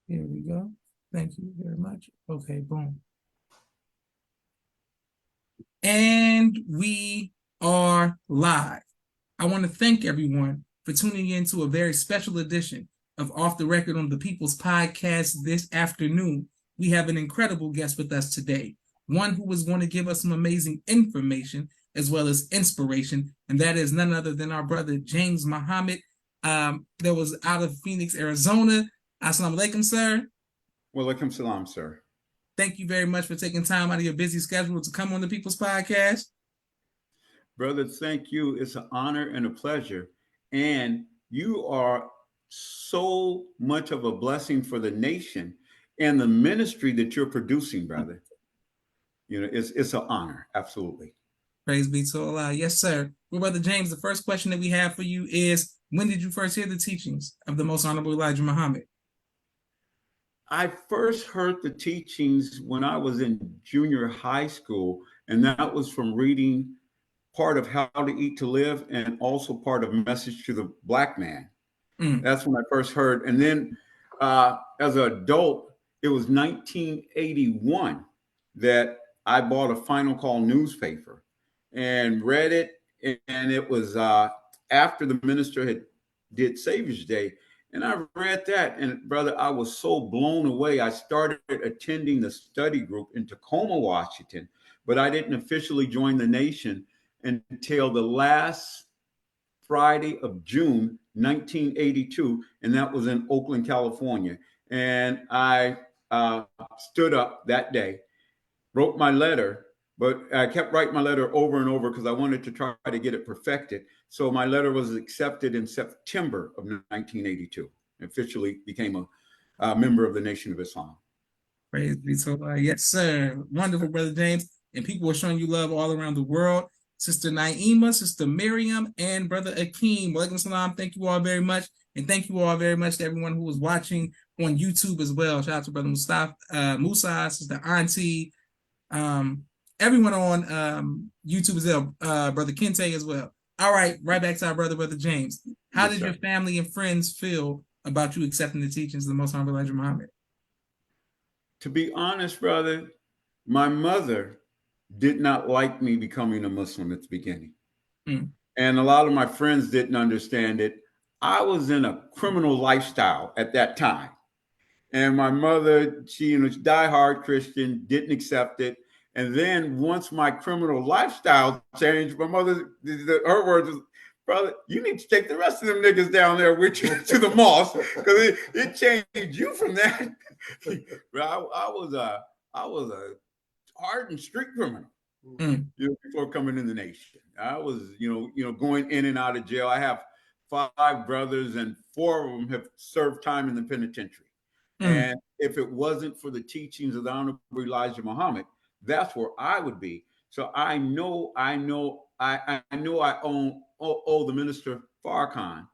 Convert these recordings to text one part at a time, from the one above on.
Here we go. Thank you very much. Okay, boom. And we are live. I want to thank everyone for tuning in to a very special edition of Off the Record on the People's Podcast this afternoon. We have an incredible guest with us today, one who is going to give us some amazing information as well as inspiration, and that is none other than our brother James Muhammad, that was out of Phoenix, Arizona. Assalamu alaikum, sir. Walaikum salam, sir. Thank you very much for taking time out of your busy schedule to come on the People's Podcast. Brother, thank you. It's an honor and a pleasure. And you are so much of a blessing for the nation and the ministry that you're producing, brother. You know, it's an honor. Absolutely. Praise be to Allah. Yes, sir. Well, Brother James, the first question that we have for you is, when did you first hear the teachings of the Most Honorable Elijah Muhammad? I first heard the teachings when I was in junior high school, and that was from reading part of How to Eat to Live and also part of Message to the Black Man. That's when I first heard. And then as an adult, it was 1981 that I bought a Final Call newspaper and read it. And it was after the minister had did Savior's Day. And I read that. And brother, I was so blown away. I started attending the study group in Tacoma, Washington, but I didn't officially join the nation until the last Friday of June 1982, and that was in Oakland, California. And I stood up that day, wrote my letter, but I kept writing my letter over and over because I wanted to try to get it perfected. So my letter was accepted in September of 1982. Officially became a member of the Nation of Islam. Praise be to Allah. Yes, sir. Wonderful, Brother James. And people are showing you love all around the world. Sister Naima, Sister Miriam, and Brother Akeem. Walaikum salam. Thank you all very much. And thank you all very much to everyone who was watching on YouTube as well. Shout out to Brother Mustafa, Musa, Sister Auntie, everyone on YouTube as well, Brother Kente as well. All right, right back to our Brother James. How Yes, did sir. your family and friends feel about you accepting the teachings of the Most Honorable Elijah Muhammad? To be honest, brother, my mother did not like me becoming a Muslim at the beginning. And a lot of my friends didn't understand it. I was in a criminal lifestyle at that time. And my mother, she was diehard Christian, didn't accept it. And then once my criminal lifestyle changed, my mother, her words was, brother, you need to take the rest of them niggas down there with you to the mosque because it changed you from that. I was a hardened street criminal. Before coming in the nation, I was, going in and out of jail. I have 5 brothers, and 4 of them have served time in the penitentiary. And if it wasn't for the teachings of the Honorable Elijah Muhammad, that's where I would be. So I know I owe the minister Farrakhan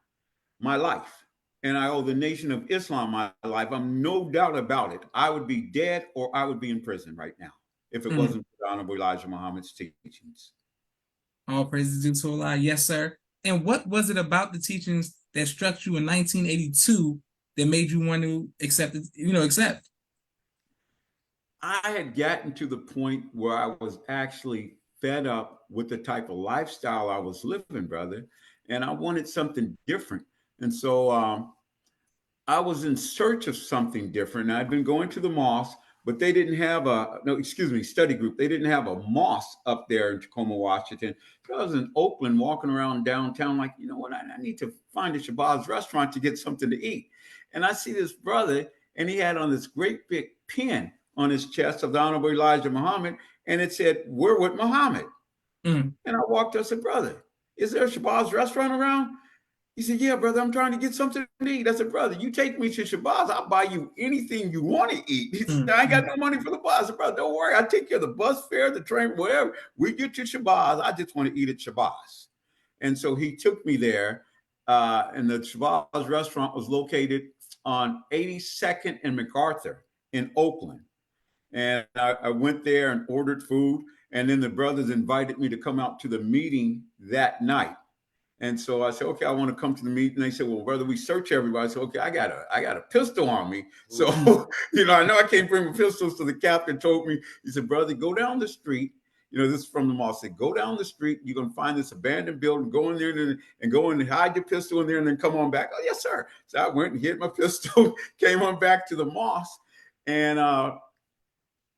my life, and I owe the Nation of Islam my life. I'm no doubt about it. I would be dead or I would be in prison right now if it wasn't for the Honorable Elijah Muhammad's teachings. All praises due to Allah. Yes, sir. And what was it about the teachings that struck you in 1982 that made you want to accept? I had gotten to the point where I was actually fed up with the type of lifestyle I was living, brother, and I wanted something different. And so I was in search of something different. I'd been going to the mosque, but they didn't have study group. They didn't have a mosque up there in Tacoma, Washington. So I was in Oakland walking around downtown like, you know what, I need to find a Shabazz restaurant to get something to eat. And I see this brother, and he had on this great big pin on his chest of the Honorable Elijah Muhammad, and it said, "We're with Muhammad." And I walked up and said, "Brother, is there a Shabazz restaurant around?" He said, "Yeah, brother, I'm trying to get something to eat." I said, "Brother, you take me to Shabazz, I'll buy you anything you want to eat." He said, "I ain't got no money for the bus." I said, "Brother, don't worry. I'll take you the bus fare, the train, whatever. We get to Shabazz. I just want to eat at Shabazz." And so he took me there. And the Shabazz restaurant was located on 82nd and MacArthur in Oakland. And I went there and ordered food. And then the brothers invited me to come out to the meeting that night. And so I said, okay, I want to come to the meeting. They said, well, brother, we search everybody. I said, okay, I got a pistol on me. So, I know I can't bring my pistols. So the captain told me, he said, brother, go down the street. This is from the mosque. Said, go down the street. You're going to find this abandoned building. Go in there and go and hide your pistol in there and then come on back. Oh, yes, sir. So I went and hid my pistol, came on back to the mosque and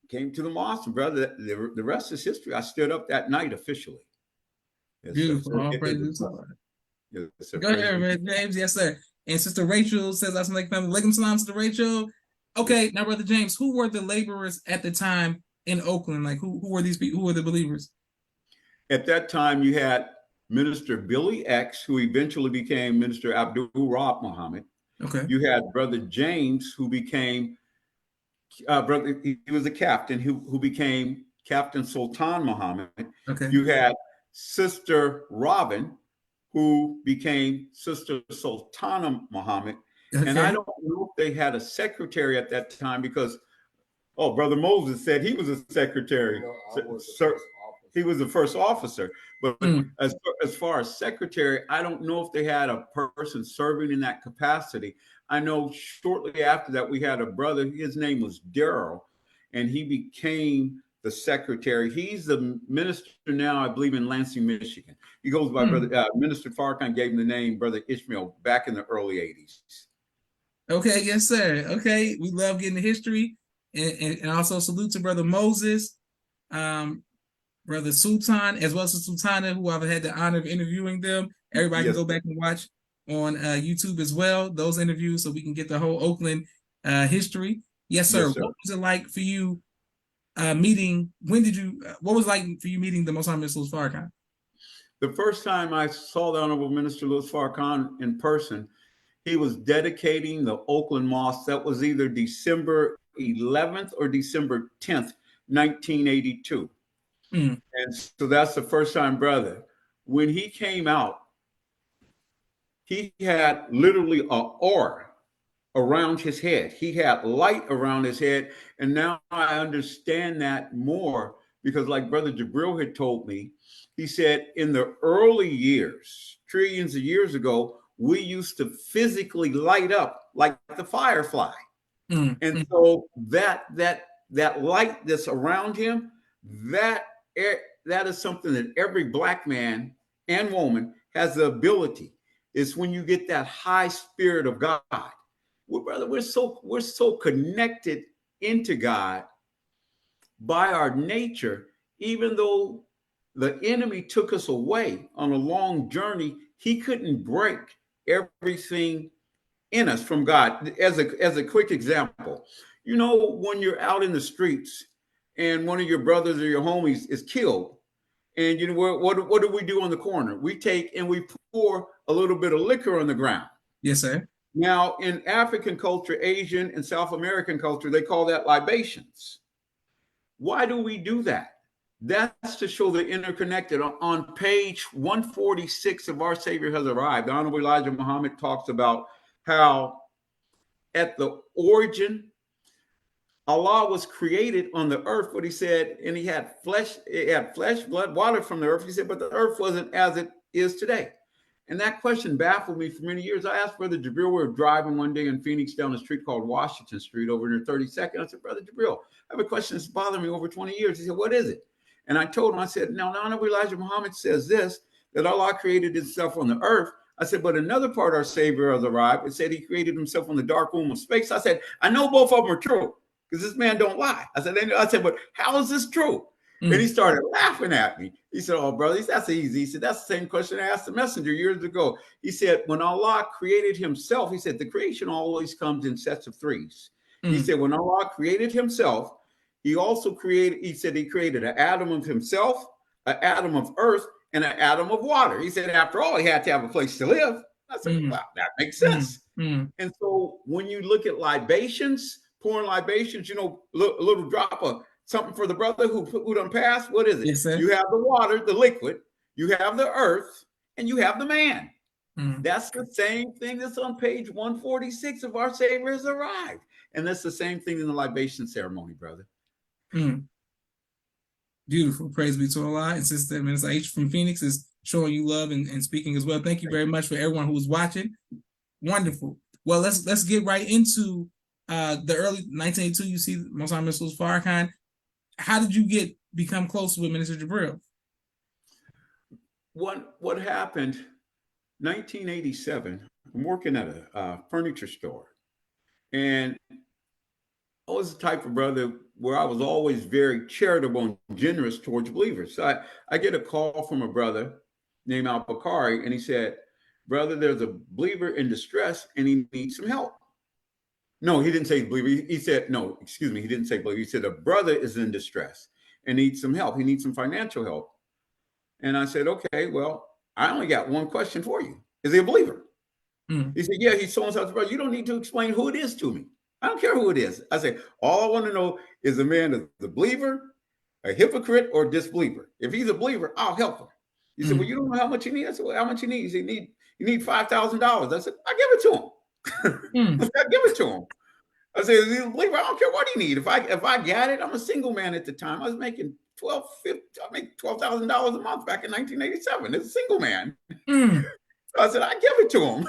came to the mosque. And brother, the rest is history. I stood up that night officially. Yes, sir. Beautiful. So All praises. yes, sir. Go ahead, Brother James. Yes, sir. And Sister Rachel says, "Assalamu alaikum. Alaikum salam, Sister Rachel." Okay, now, Brother James, who were the laborers at the time in Oakland? Like, who were these people? Who were the believers? At that time, you had Minister Billy X, who eventually became Minister Abdul Rahab Muhammad. Okay. You had Brother James, who became he was a captain who became Captain Sultan Muhammad. Okay. You had Sister Robin, who became Sister Sultana Muhammad. Okay. And I don't know if they had a secretary at that time because, Brother Moses said he was a secretary. He was the first officer. But as far as secretary, I don't know if they had a person serving in that capacity. I know shortly after that, we had a brother, his name was Daryl, and he became the secretary. He's the minister now, I believe, in Lansing, Michigan. He goes by Brother, Minister Farrakhan gave him the name Brother Ishmael back in the early 80s. Okay, yes, sir. Okay, we love getting the history. And also salute to Brother Moses, Brother Sultan, as well as Sultana, who I've had the honor of interviewing them. Everybody can go back and watch on YouTube as well, those interviews, so we can get the whole Oakland history. Yes, sir. Yes, sir. What was it like for you meeting? What was it like for you meeting the Most Honorable Louis Farrakhan? The first time I saw the Honorable Minister Louis Farrakhan in person, he was dedicating the Oakland Mosque. That was either December 11th or December 10th, 1982. And so that's the first time, brother. When he came out, he had literally an aura around his head. He had light around his head. And now I understand that more because like Brother Jabril had told me, he said in the early years, trillions of years ago, we used to physically light up like the firefly. And so that light that's around him, that is something that every Black man and woman has the ability. It's when you get that high spirit of God. Well, brother, we're so connected into God by our nature, even though the enemy took us away on a long journey, he couldn't break everything in us from God. As a quick example, when you're out in the streets and one of your brothers or your homies is killed, and what do we do on the corner? We take and we pour a little bit of liquor on the ground. Yes, sir. Now, in African culture, Asian and South American culture, they call that libations. Why do we do that? That's to show the interconnected. On page 146 of Our Savior Has Arrived, the Honorable Elijah Muhammad talks about how at the origin, Allah was created on the earth, what he said, and he had flesh, blood, water from the earth. He said, but the earth wasn't as it is today. And that question baffled me for many years. I asked Brother Jabril, we were driving one day in Phoenix down a street called Washington Street over near 32nd. I said, Brother Jabril, I have a question that's bothered me over 20 years. He said, what is it? And I told him, I said, now, Honorable Elijah Muhammad says this, that Allah created himself on the earth. I said, but another part our Savior has arrived. It said he created himself on the dark womb of space. I said, I know both of them are true because this man don't lie. I said, but how is this true? And he started laughing at me. He said, oh, brother, that's easy. He said, that's the same question I asked the messenger years ago. He said, when Allah created himself, he said, the creation always comes in sets of threes. He said, when Allah created himself, he also created, he said he created an atom of himself, an atom of earth, and an atom of water. He said, after all, he had to have a place to live. I said, wow, that makes sense. And so when you look at libations, pouring libations, a little drop of something for the brother who done passed. What is it? Yes, sir. You have the water, the liquid, you have the earth, and you have the man. That's the same thing that's on page 146 of Our Savior Has Arrived. And that's the same thing in the libation ceremony, brother. Beautiful. Praise be to Allah. And Sister Minister H from Phoenix is showing you love and speaking as well. Thank you very much for everyone who was watching. Wonderful. Well, let's get right into the early 1982. You see, Most High Missiles Farrakhan. How did you become close with Minister Jabril? What happened? 1987. I'm working at a furniture store, and I was the type of brother where I was always very charitable and generous towards believers. So I get a call from a brother named Al Bakari, and he said, "Brother, there's a believer in distress, and he needs some help." No, he didn't say believer. He said, no, excuse me, he didn't say believer. He said, a brother is in distress and needs some help. He needs some financial help. And I said, okay, well, I only got one question for you. Is he a believer? Mm. He said, yeah, he's so and so's brother. You don't need to explain who it is to me. I don't care who it is. I said, all I want to know is the man is a believer, a hypocrite, or a disbeliever. If he's a believer, I'll help him. He said, well, you don't know how much you need. I said, well, how much you need? He said, you need $5,000. I said, I give it to him. I give it to him. I said, he's a believer. I don't care what he need. If I got it, I'm a single man at the time. I was making $12,000 a month back in 1987 as a single man. So I said, I give it to him.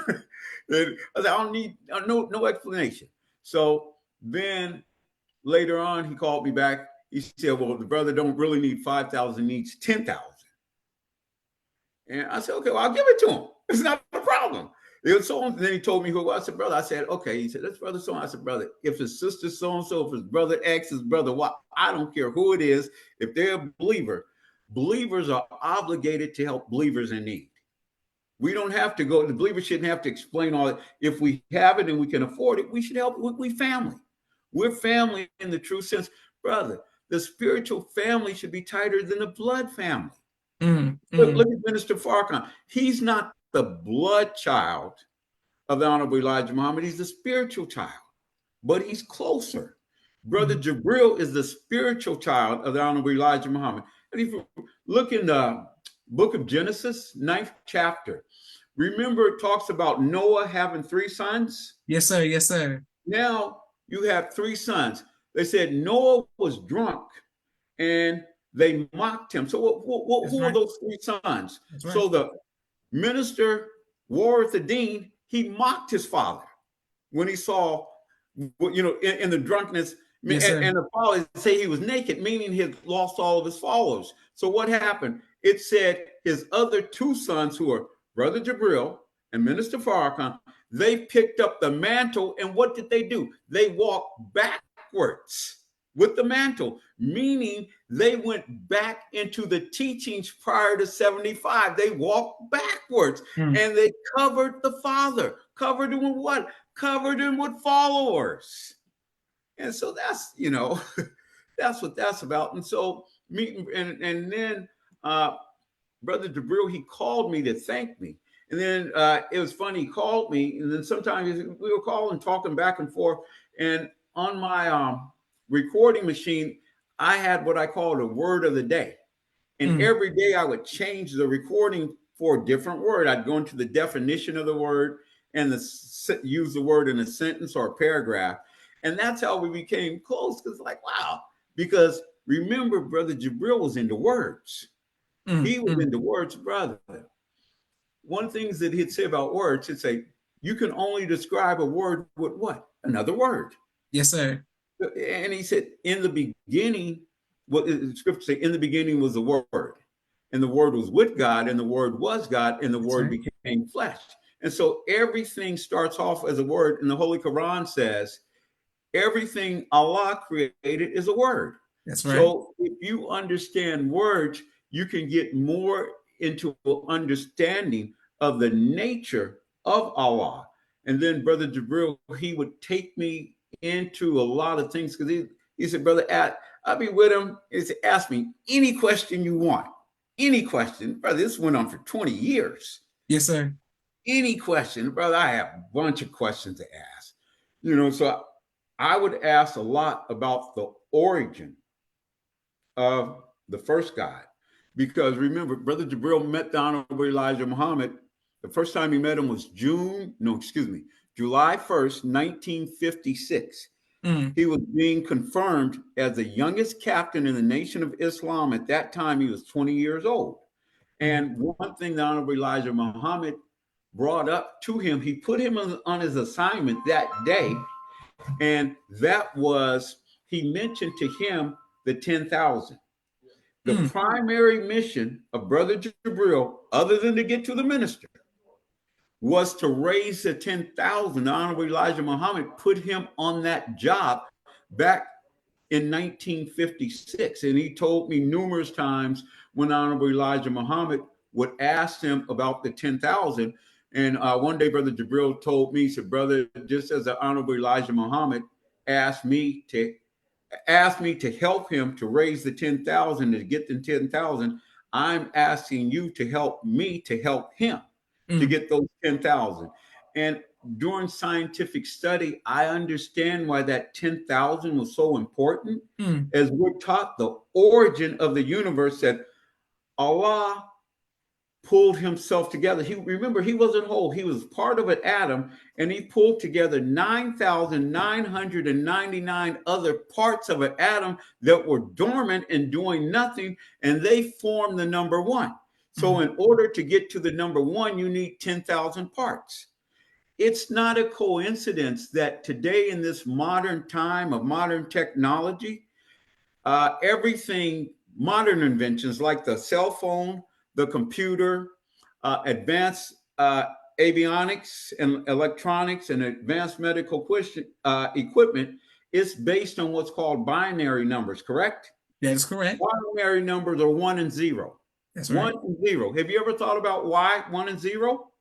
And I said, I don't need no explanation. So then later on, he called me back. He said, well, the brother don't really need 5,000, needs 10,000. And I said, okay, well, I'll give it to him. It's not a problem. It was so, then he told me who it was. I said, brother, I said, okay. He said, that's brother so. I said, brother, if his sister so-and-so, if his brother X, his brother Y, I don't care who it is. If they're a believer, believers are obligated to help believers in need. We don't have to go, the believers shouldn't have to explain all that. If we have it and we can afford it, we should help. We family. We're family in the true sense. Brother, the spiritual family should be tighter than the blood family. Look at Minister Farrakhan. He's not the blood child of the Honorable Elijah Muhammad. He's the spiritual child, but he's closer. Brother Jabril is the spiritual child of the Honorable Elijah Muhammad. And if you look in the book of Genesis, 9th chapter, remember it talks about Noah having 3 sons? Yes, sir. Yes, sir. Now you have 3 sons. They said Noah was drunk and they mocked him. So who are those 3 sons? Right. So the minister, Warith Adin, he mocked his father when he saw, in the drunkenness. Yes, and the father say he was naked, meaning he had lost all of his followers. So what happened? It said his other 2 sons, who are Brother Jabril and Minister Farrakhan, they picked up the mantle, and what did they do? They walked backwards with the mantle, meaning they went back into the teachings prior to 75. They walked backwards and they covered the father. Covered him with what? Covered him with followers. And so that's, that's what that's about. And so and then Brother Jabril, he called me to thank me. And then it was funny, he called me, and then sometimes we were calling, talking back and forth. And on my recording machine, I had what I called a word of the day. And every day I would change the recording for a different word. I'd go into the definition of the word and use the word in a sentence or a paragraph. And that's how we became close. Because like, wow, because remember, Brother Jabril was into words. He was into words, brother. One of the things that he'd say about words, he'd say, you can only describe a word with what? Another word. Yes, sir. And he said, in the beginning, what the scripture say, in the beginning was the word, and the word was with God, and the word was God, and the word became flesh. And so everything starts off as a word, and the Holy Quran says, everything Allah created is a word. That's right. So if you understand words, you can get more into understanding of the nature of Allah. And then Brother Jabril, he would take me into a lot of things, because he said, brother, I'll be with him. He said, ask me any question you want. Any question. Brother, this went on for 20 years. Yes, sir. Any question. Brother, I have a bunch of questions to ask. So I would ask a lot about the origin of the first God. Because remember, Brother Jabril met the Honorable Elijah Muhammad. The first time he met him was July 1st, 1956. He was being confirmed as the youngest captain in the Nation of Islam. At that time, he was 20 years old. And one thing the Honorable Elijah Muhammad brought up to him, he put him on his assignment that day, and that was, he mentioned to him the 10,000. The primary mission of Brother Jabril, other than to get to the minister, was to raise the 10,000. The Honorable Elijah Muhammad put him on that job back in 1956. And he told me numerous times when Honorable Elijah Muhammad would ask him about the 10,000. And one day, Brother Jabril told me, he said, brother, just as the Honorable Elijah Muhammad asked me to help him to raise the 10,000, to get the 10,000, I'm asking you to help me to help him to get those 10,000. And during scientific study, I understand why that 10,000 was so important. As we're taught the origin of the universe, that Allah pulled himself together. He wasn't whole. He was part of an atom, and he pulled together 9,999 other parts of an atom that were dormant and doing nothing, and they formed the number one. So in order to get to the number one, you need 10,000 parts. It's not a coincidence that today, in this modern time of modern technology, everything, modern inventions like the cell phone, the computer, advanced avionics and electronics, and advanced medical equipment is based on what's called binary numbers, correct? That is correct. Binary numbers are 1 and 0. That's right. 1 and 0. Have you ever thought about why 1 and 0?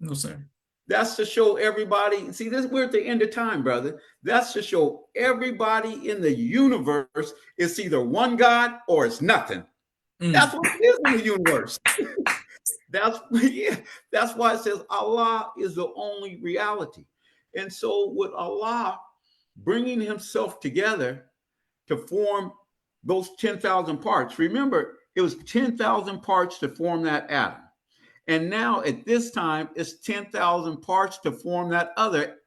No, sir. That's to show everybody. See, we're at the end of time, brother. That's to show everybody in the universe it's either one God or it's nothing. That's what it is in the universe. That's why it says Allah is the only reality. And so with Allah bringing himself together to form those 10,000 parts, remember, it was 10,000 parts to form that atom. And now at this time, it's 10,000 parts to form that other,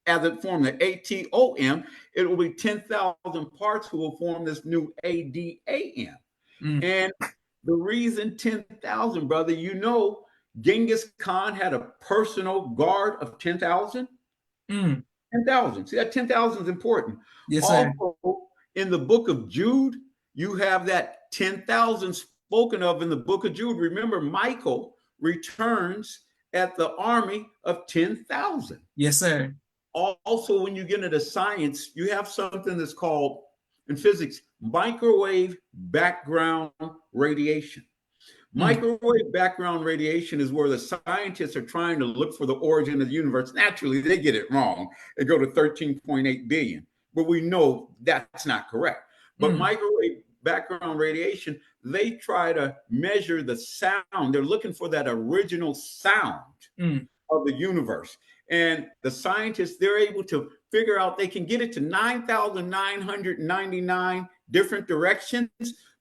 as it formed the ATOM, it will be 10,000 parts who will form this new ADAM. And the reason 10,000, brother, Genghis Khan had a personal guard of 10,000. 10,000. See, that 10,000 is important. Yes, sir. Also, in the book of Jude, you have that 10,000 spoken of in the book of Jude. Remember, Michael returns at the army of 10,000. Yes, sir. Also, when you get into science, you have something that's called, in physics, microwave background radiation. Microwave background radiation is where the scientists are trying to look for the origin of the universe. Naturally, they get it wrong. They go to 13.8 billion, but we know that's not correct. But microwave background radiation, they try to measure the sound. They're looking for that original sound of the universe. And the scientists, they're able to figure out, they can get it to 9,999 different directions,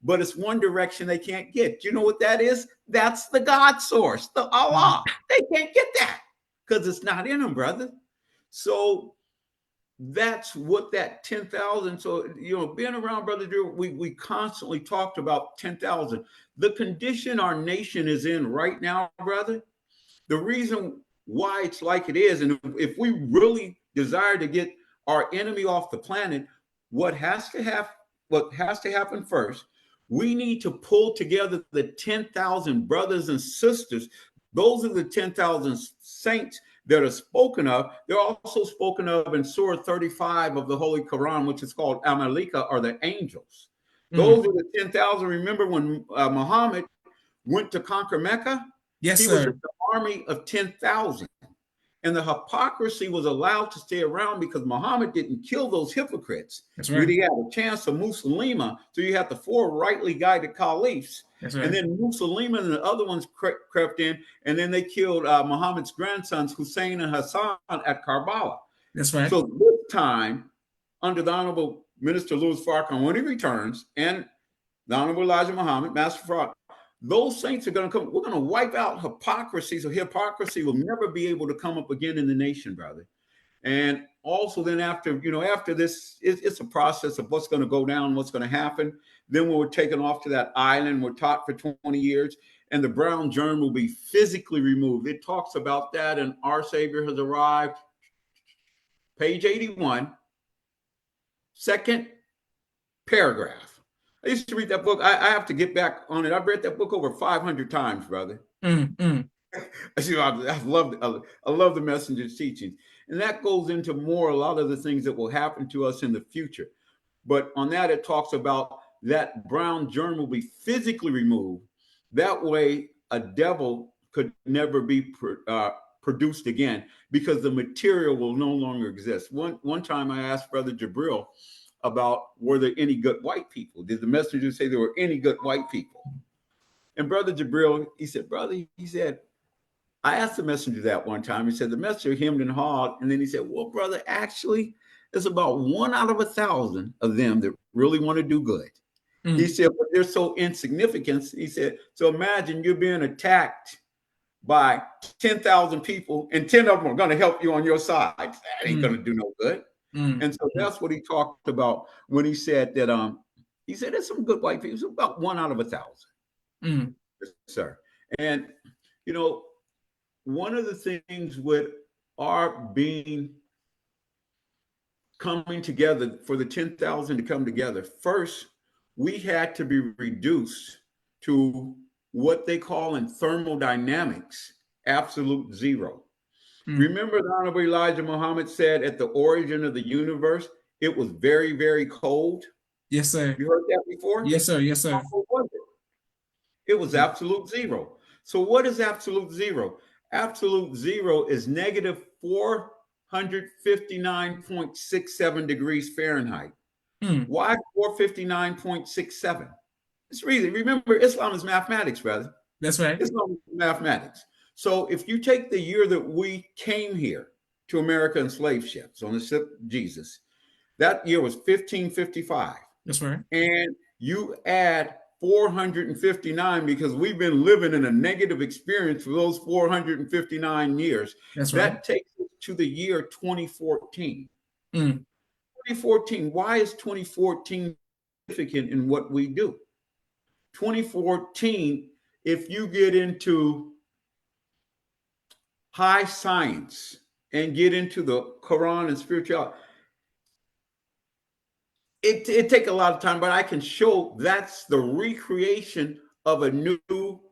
but it's one direction they can't get. Do you know what that is? That's the God source, the Allah. They can't get that because it's not in them, brother. So that's what that 10,000. So, being around Brother Drew, we constantly talked about 10,000. The condition our nation is in right now, brother, the reason why it's like it is, and if we really desire to get our enemy off the planet, what has to happen first, we need to pull together the 10,000 brothers and sisters. Those are the 10,000 saints that are spoken of. They're also spoken of in Surah 35 of the Holy Quran, which is called Amalika, or the angels. Those are the 10,000. Remember when Muhammad went to conquer Mecca? Yes, he sir. was with the army of 10,000. And the hypocrisy was allowed to stay around because Muhammad didn't kill those hypocrites. That's right. He had a chance of Musaylima. So you had the 4 rightly guided caliphs. That's right. And then Musaylima and the other ones crept in, and then they killed Muhammad's grandsons, Hussein and Hassan, at Karbala. That's right. So this time, under the Honorable Minister Louis Farrakhan, when he returns, and the Honorable Elijah Muhammad, Master Farrakhan, those saints are going to come. We're going to wipe out hypocrisy, so hypocrisy will never be able to come up again in the nation, brother. And also then after this, it's a process of what's going to go down, what's going to happen. Then we were taken off to that island. We're taught for 20 years. and the brown germ will be physically removed. It talks about that, and Our Savior Has Arrived, page 81, second paragraph. I used to read that book. I have to get back on it. I've read that book over 500 times, brother. I love the messenger's teachings. And that goes into more, a lot of the things that will happen to us in the future. But on that, it talks about that brown germ will be physically removed. That way, a devil could never be produced again because the material will no longer exist. One time I asked Brother Jabril about, were there any good white people? Did the messenger say there were any good white people? And Brother Jabril, he said, I asked the messenger that one time. He said, the messenger hemmed and hawed. And then he said, well, brother, actually, there's about 1 out of 1,000 of them that really want to do good. He said, but they're so insignificant. He said, so imagine you're being attacked by 10,000 people and 10 of them are going to help you on your side. That ain't going to do no good. And so that's what he talked about when he said that, he said, there's some good white people. It's about 1 out of 1,000. Yes, sir. And, you know, one of the things with our being coming together, for the 10,000 to come together, first, we had to be reduced to what they call in thermodynamics, absolute zero. Remember, the Honorable Elijah Muhammad said at the origin of the universe, it was very, very cold. Yes, sir. You heard that before? Yes, sir. Yes, sir. What was it? It was absolute zero. So what is absolute zero? Absolute zero is negative 459.67 degrees Fahrenheit. Why 459.67? It's reason. Remember, Islam is mathematics, brother. That's right. Islam is mathematics. So if you take the year that we came here to America in slave ships on the ship Jesus, that year was 1555. That's right. And you add 459 because we've been living in a negative experience for those 459 years. That's right. That takes us to the year 2014. 2014. Why is 2014 significant in what we do? 2014, if you get into high science and get into the Quran and spirituality, it take a lot of time, but I can show that's the recreation of a new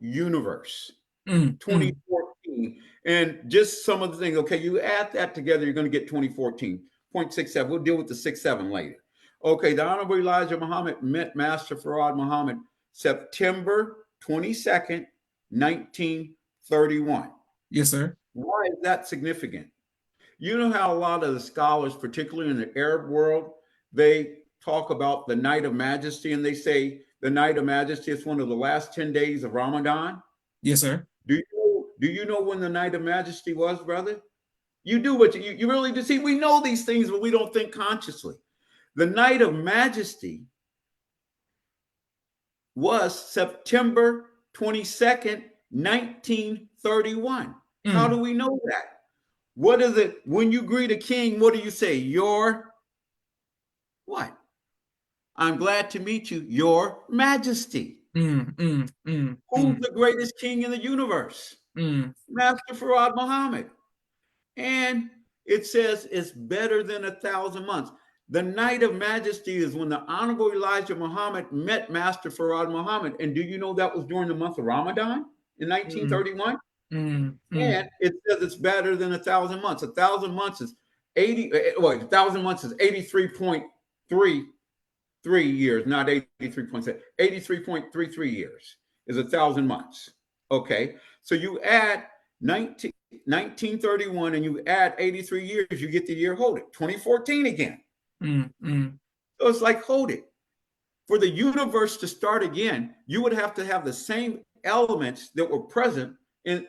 universe. 2014. And just some of the things, okay, you add that together, you're going to get 2014.67. We'll deal with the 67 later. Okay, the Honorable Elijah Muhammad met Master Farad Muhammad September 22nd, 1931. Yes, sir. Why is that significant? You know how a lot of the scholars, particularly in the Arab world, they talk about the Night of Majesty, and they say the Night of Majesty is one of the last 10 days of Ramadan. Yes, sir. Do you know when the Night of Majesty was, brother? You do, but you really do. See, we know these things, but we don't think consciously. The Night of Majesty was September 22nd, 1931. How do we know that? What is it? When you greet a king, what do you say? Your what? I'm glad to meet you, Your Majesty. Who's the greatest king in the universe? Master Farad Muhammad. And it says it's better than 1,000 months. The Night of Majesty is when the Honorable Elijah Muhammad met Master Farad Muhammad. And do you know that was during the month of Ramadan in 1931? And it says it's better than 1,000 months. 1,000 months is 1,000 months is 83.33 years, not 83.7. 83.33 years is 1,000 months. Okay, so you add 1931 and you add 83 years, you get the year, hold it, 2014 again. So it's like, hold it. For the universe to start again, you would have to have the same elements that were present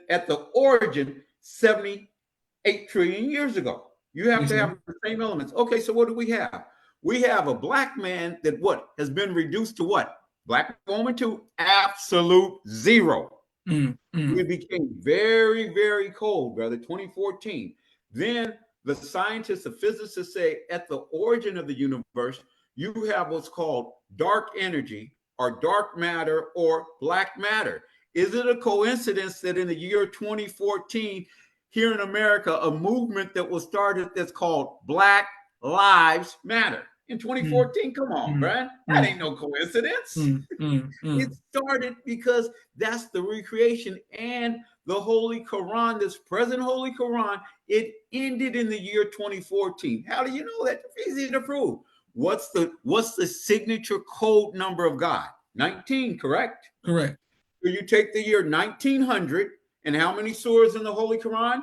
at the origin 78 trillion years ago. You have to have the same elements. Okay, so what do we have? We have a black man that what has been reduced to what? Black woman to absolute zero. We became very, very cold, brother. 2014. Then the scientists, the physicists say at the origin of the universe, you have what's called dark energy or dark matter or black matter. is it a coincidence that in the year 2014, here in America, a movement that was started that's called Black Lives Matter in mm, 2014? Come on, mm, Brian. That mm, ain't no coincidence. mm, mm, It mm. started because that's the recreation and the Holy Quran, this present Holy Quran, it ended in the year 2014. How do you know that? It's easy to prove. What's the signature code number of God? 19, correct? Correct. So you take the year 1900 and how many surahs in the Holy Quran?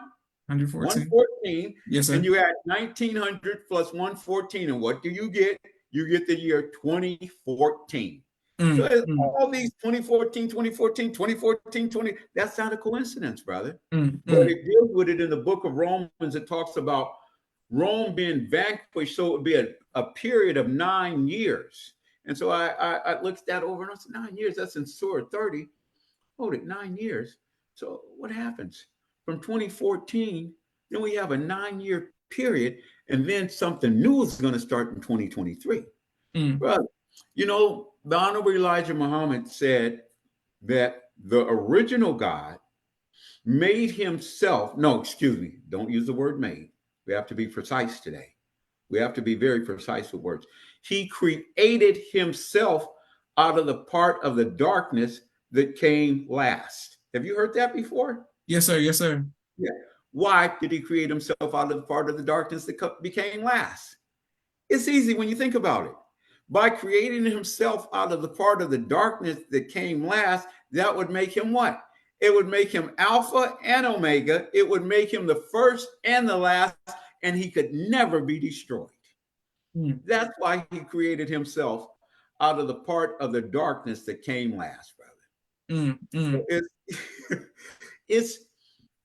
114. 114. Yes, And sir. you add 1900 plus 114. And what do you get? You get the year 2014. So Mm, it's mm, all these 2014, 2014, 2014, 20. That's not a coincidence, brother. mm, But mm. it deals with it in the book of Romans. It talks about Rome being vanquished. So it would be a period of 9 years. And so I looked that over and I said, 9 years, that's in Surah 30. Hold it, 9 years. So what happens? From 2014, then we have a 9 year period, and then something new is going to start in 2023. Mm. Brother, the Honorable Elijah Muhammad said that the original God made himself, no, excuse me, don't use the word made. We have to be precise today. We have to be very precise with words. He created himself out of the part of the darkness that came last. Have you heard that before? Yes, sir. Yes, sir. Yeah. Why did he create himself out of the part of the darkness that became last? It's easy when you think about it. By creating himself out of the part of the darkness that came last, that would make him what? It would make him Alpha and Omega. It would make him the first and the last, and he could never be destroyed. Mm, That's why he created himself out of the part of the darkness that came last, brother. mm, So mm. it's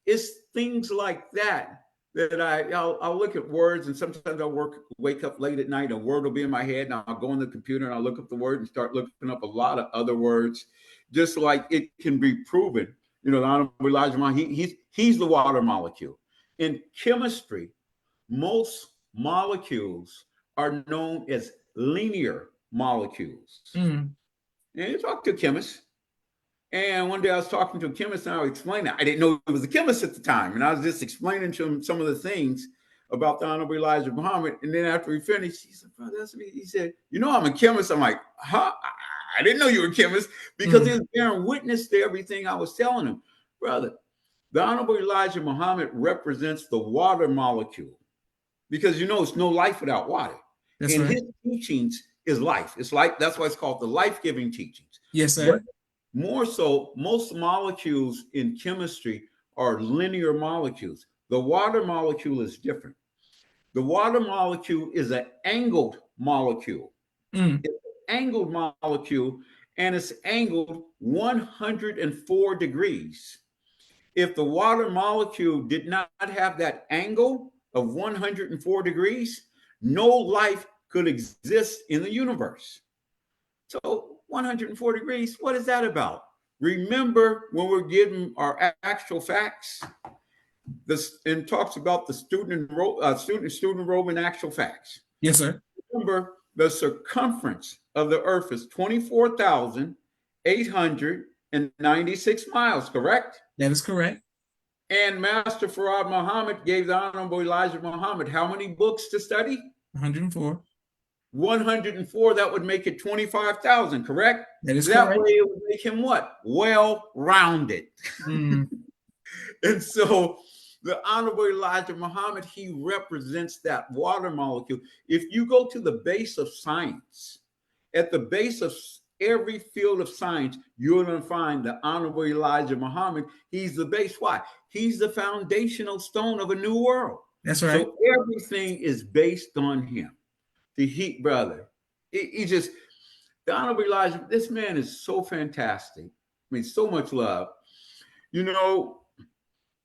it's things like that that I'll look at words, and sometimes wake up late at night, a word will be in my head, and I'll go on the computer and I'll look up the word and start looking up a lot of other words, just like it can be proven. The Honorable Elijah Muhammad, he's the water molecule. In chemistry, most molecules are known as linear molecules. Mm. And you talk to a chemist, and one day I was talking to a chemist and I was explaining it. I didn't know he was a chemist at the time. And I was just explaining to him some of the things about the Honorable Elijah Muhammad. And then after he finished, he said, "Bro, that's me." He said, I'm a chemist. I'm like, huh? I didn't know you were a chemist, because he Mm. was bearing witness to everything I was telling him. Brother, the Honorable Elijah Muhammad represents the water molecule, because it's no life without water. That's And right. his teachings is life. It's like, that's why it's called the life-giving teachings. Yes, But sir. more so, most molecules in chemistry are linear molecules. The water molecule is different. The water molecule is an angled molecule. Mm. It's an angled molecule, and it's angled 104 degrees. If the water molecule did not have that angle of 104 degrees, no life could exist in the universe. So 104 degrees, what is that about? Remember, when we're given our actual facts, this and talks about the student enrollment actual facts. Yes, sir. Remember, the circumference of the Earth is 24,896 miles, correct? That is correct. And Master Farad Muhammad gave the Honorable Elijah Muhammad how many books to study? 104. 104. That would make it 25,000, correct? That is That correct. way it would make him what? Well-rounded. Mm. And so the Honorable Elijah Muhammad, he represents that water molecule. If you go to the base of science, at the base of every field of science, you're going to find the Honorable Elijah Muhammad. He's the base. Why? He's the foundational stone of a new world. That's right. So everything is based on him. The heat, brother. He just, the Honorable Elijah, this man is so fantastic. I mean, so much love.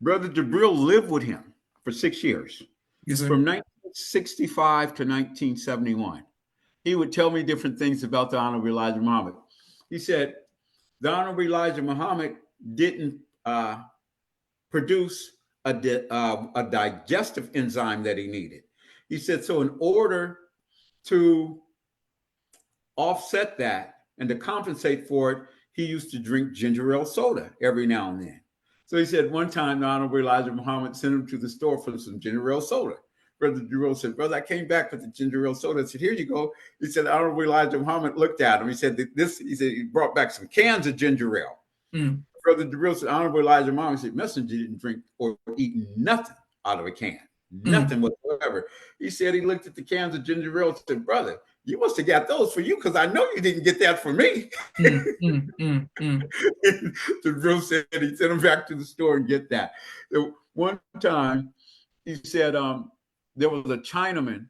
Brother Jabril lived with him for 6 years, Yes, sir. from 1965 to 1971. He would tell me different things about the Honorable Elijah Muhammad. He said the Honorable Elijah Muhammad didn't produce a digestive enzyme that he needed. He said, so in order to offset that and to compensate for it, he used to drink ginger ale soda every now and then. So he said one time the Honorable Elijah Muhammad sent him to the store for some ginger ale soda. Brother Jabril said, "Brother, I came back with the ginger ale soda." I said, "Here you go." He said, Honorable Elijah Muhammad looked at him. He said, he said, he brought back some cans of ginger ale. Mm. Brother Jabril said, Honorable Elijah Muhammad said, "Messenger didn't drink or eat nothing out of a can, nothing whatsoever." He said he looked at the cans of ginger ale and said, "Brother, you must have got those for you because I know you didn't get that for me." Jabril said he sent him back to the store and get that. One time, he said there was a Chinaman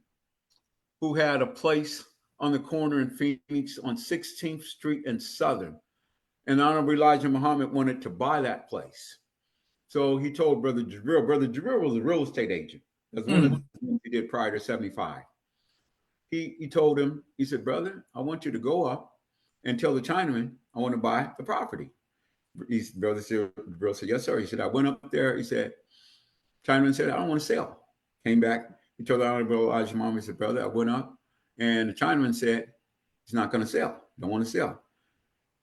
who had a place on the corner in Phoenix on 16th Street and Southern. And Honorable Elijah Muhammad wanted to buy that place. So he told Brother Jabril. Brother Jabril was a real estate agent. That's one of the things he did prior to 75. He told him, he said, "Brother, I want you to go up and tell the Chinaman I want to buy the property." Brother Jabril said, "Yes, sir." He said, "I went up there." He said, Chinaman said, "I don't want to sell." Came back. He told the Honorable Elijah Muhammad, he said, "Brother, I went up." And the Chinaman said, "He's not going to sell. Don't want to sell."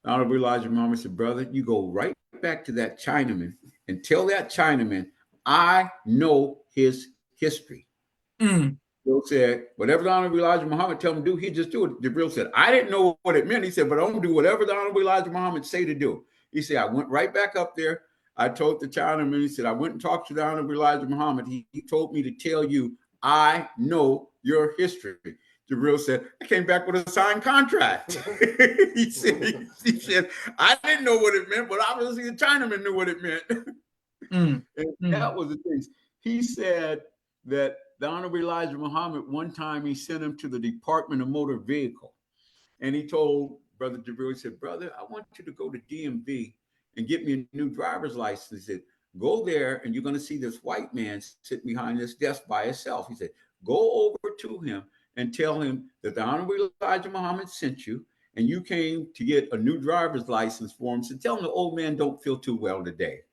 The Honorable Elijah Muhammad said, "Brother, you go right back to that Chinaman and tell that Chinaman I know his history." Jabril said, "Whatever the Honorable Elijah Muhammad tell him to do, he just do it." Jabril said, "I didn't know what it meant." He said, "But I'm going to do whatever the Honorable Elijah Muhammad say to do." He said, "I went right back up there. I told the Chinaman," he said, "I went and talked to the Honorable Elijah Muhammad. He told me to tell you, I know your history." Jabril said, "I came back with a signed contract." he said, "I didn't know what it meant, but obviously the Chinaman knew what it meant." And that was the thing. He said that the Honorable Elijah Muhammad, one time he sent him to the Department of Motor Vehicle. And he told Brother Jabril, he said, "Brother, I want you to go to DMV and get me a new driver's license." He said, "Go there and you're going to see this white man sitting behind this desk by himself." He said, "Go over to him and tell him that the Honorable Elijah Muhammad sent you and you came to get a new driver's license for him. So tell him the old man don't feel too well today."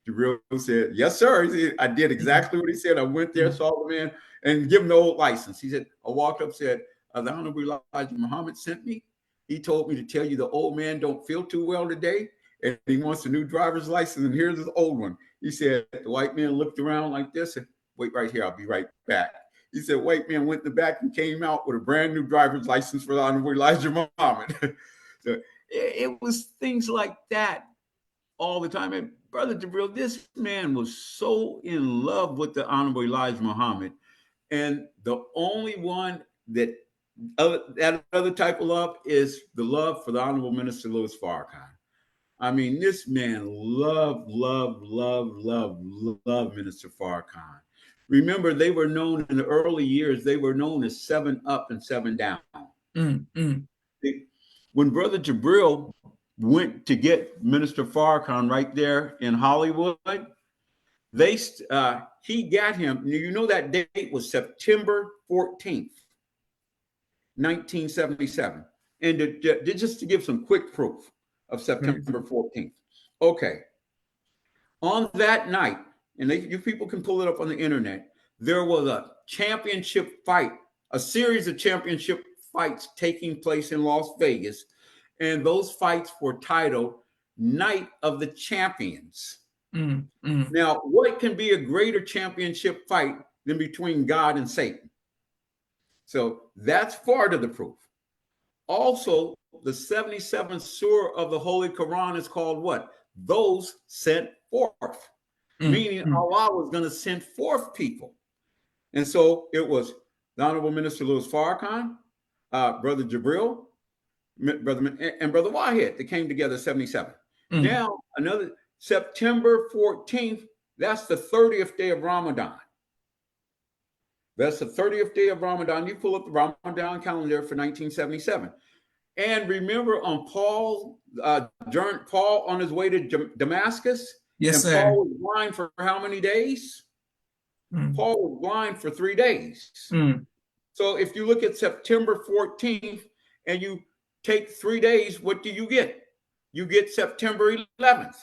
Jabril said, "Yes, sir." He said, "I did exactly what he said. I went there, saw the man, and give him the old license." He said, "I walked up, said, the Honorable Elijah Muhammad sent me. He told me to tell you the old man don't feel too well today, and he wants a new driver's license, and here's his old one." He said, the white man looked around like this and, "Wait right here, I'll be right back." He said, white man went in the back and came out with a brand new driver's license for the Honorable Elijah Muhammad. So it was things like that all the time. And Brother Jabril, this man was so in love with the Honorable Elijah Muhammad. And the only one that other type of love is the love for the Honorable Minister Louis Farrakhan. I mean, this man loved Minister Farrakhan. Remember, they were known in the early years, they were known as 7 Up and 7 Down. When Brother Jabril went to get Minister Farrakhan right there in Hollywood, he got him. You know that date was September 14th, 1977. And just to give some quick proof of September 14th. Okay. On that night, and you people can pull it up on the internet, there was a championship fight, a series of championship fights taking place in Las Vegas. And those fights were titled Night of the Champions. Now, what can be a greater championship fight than between God and Satan? So that's part of the proof. Also, the 77th surah of the Holy Quran is called what? Those sent forth. Meaning Allah was going to send forth people. And so it was the Honorable Minister Louis Farrakhan, Brother Jabril, and Brother Wahid that came together 77. Now, another September 14th, that's the 30th day of Ramadan. That's the 30th day of Ramadan. You pull up the Ramadan calendar for 1977. And remember on Paul on his way to Damascus? Yes, and sir. Paul was blind for how many days? Paul was blind for 3 days. So if you look at September 14th and you take 3 days, what do you get? You get September 11th.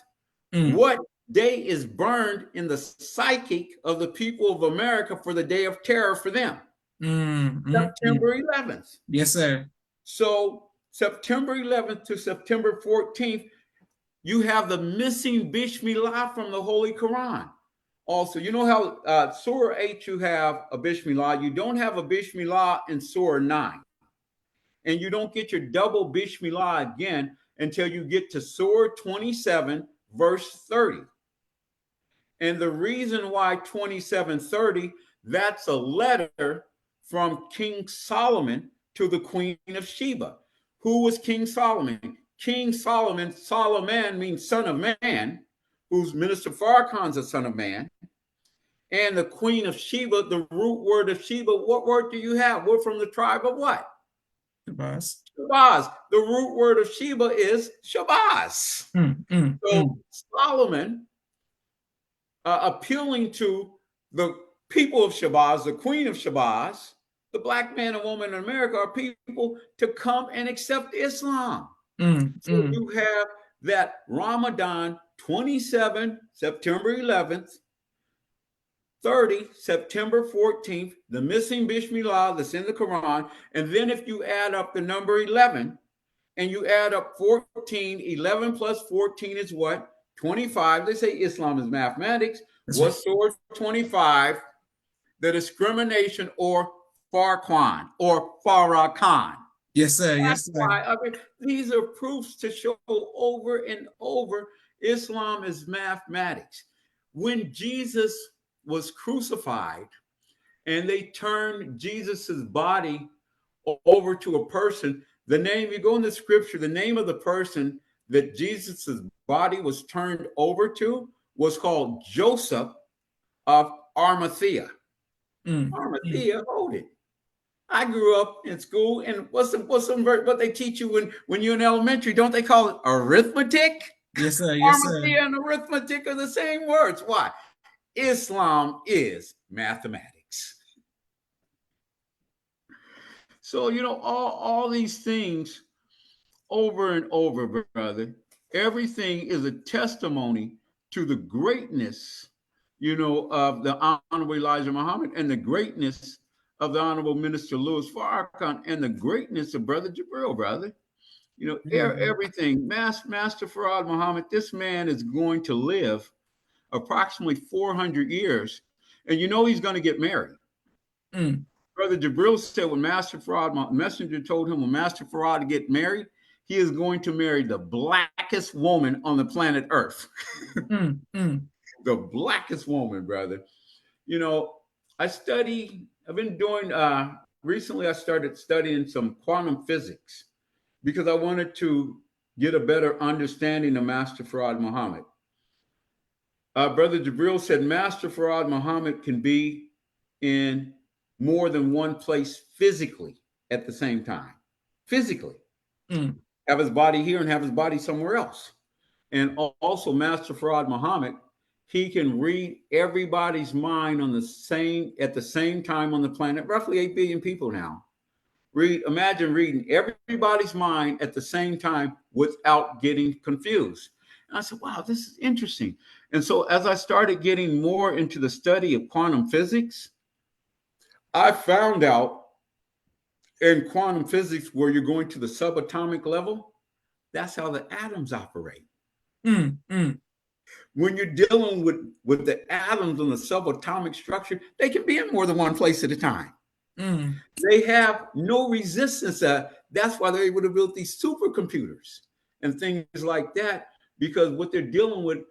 What day is burned in the psychic of the people of America for the day of terror for them? September 11th. Yes, sir. So September 11th to September 14th, you have the missing Bismillah from the Holy Quran. Also, you know how Surah 8 you have a Bismillah. You don't have a Bismillah in Surah 9. And you don't get your double Bismillah again until you get to Surah 27, verse 30. And the reason why 27:30, that's a letter from King Solomon to the Queen of Sheba. Who was King Solomon? King Solomon, Solomon means son of man, whose Minister Farrakhan's a son of man. And the Queen of Sheba, the root word of Sheba, what word do you have? We're from the tribe of what? Shabazz. Shabazz. The root word of Sheba is Shabazz. So Solomon, appealing to the people of Shabazz, the Queen of Shabazz, the black man and woman in America are people to come and accept Islam. So you have that Ramadan 27, September 11th, 30, September 14th, the missing Bismillah that's in the Quran. And then if you add up the number 11 and you add up 14, 11 plus 14 is what? 25. They say Islam is mathematics. What's Surah 25? The discrimination or Farrakhan or Farrakhan. Yes, sir. Yes, sir. I mean, these are proofs to show over and over Islam is mathematics. When Jesus was crucified and they turned Jesus's body over to a person, the name, you go in the scripture, the name of the person that Jesus's body was turned over to was called Joseph of Arimathea. Arimathea, hold it. I grew up in school, and what they teach you when you're in elementary? Don't they call it arithmetic? Yes, sir. Yes, sir. Arimathea and arithmetic are the same words. Why? Islam is mathematics. So, you know, all these things over and over, brother, everything is a testimony to the greatness, you know, of the Honorable Elijah Muhammad and the greatness of the Honorable Minister Louis Farrakhan and the greatness of Brother Jabril, brother. You know, everything. Master Farad Muhammad, this man is going to live approximately 400 years. And you know he's going to get married. Brother Jabril said when Master Farad, messenger told him when Master Farad to get married, he is going to marry the blackest woman on the planet Earth. The blackest woman, brother. You know, I've been doing, recently I started studying some quantum physics because I wanted to get a better understanding of Master Farad Muhammad. Brother Jabril said Master Farad Muhammad can be in more than one place physically at the same time. Physically. Have his body here and have his body somewhere else. And also Master Farad Muhammad, he can read everybody's mind at the same time on the planet, roughly 8 billion people now. Imagine reading everybody's mind at the same time without getting confused. And I said, wow, this is interesting. And so as I started getting more into the study of quantum physics, I found out in quantum physics where you're going to the subatomic level, that's how the atoms operate. When you're dealing with the atoms on the subatomic structure, they can be in more than one place at a time. They have no resistance. That's why they're able to build these supercomputers and things like that, because what they're dealing with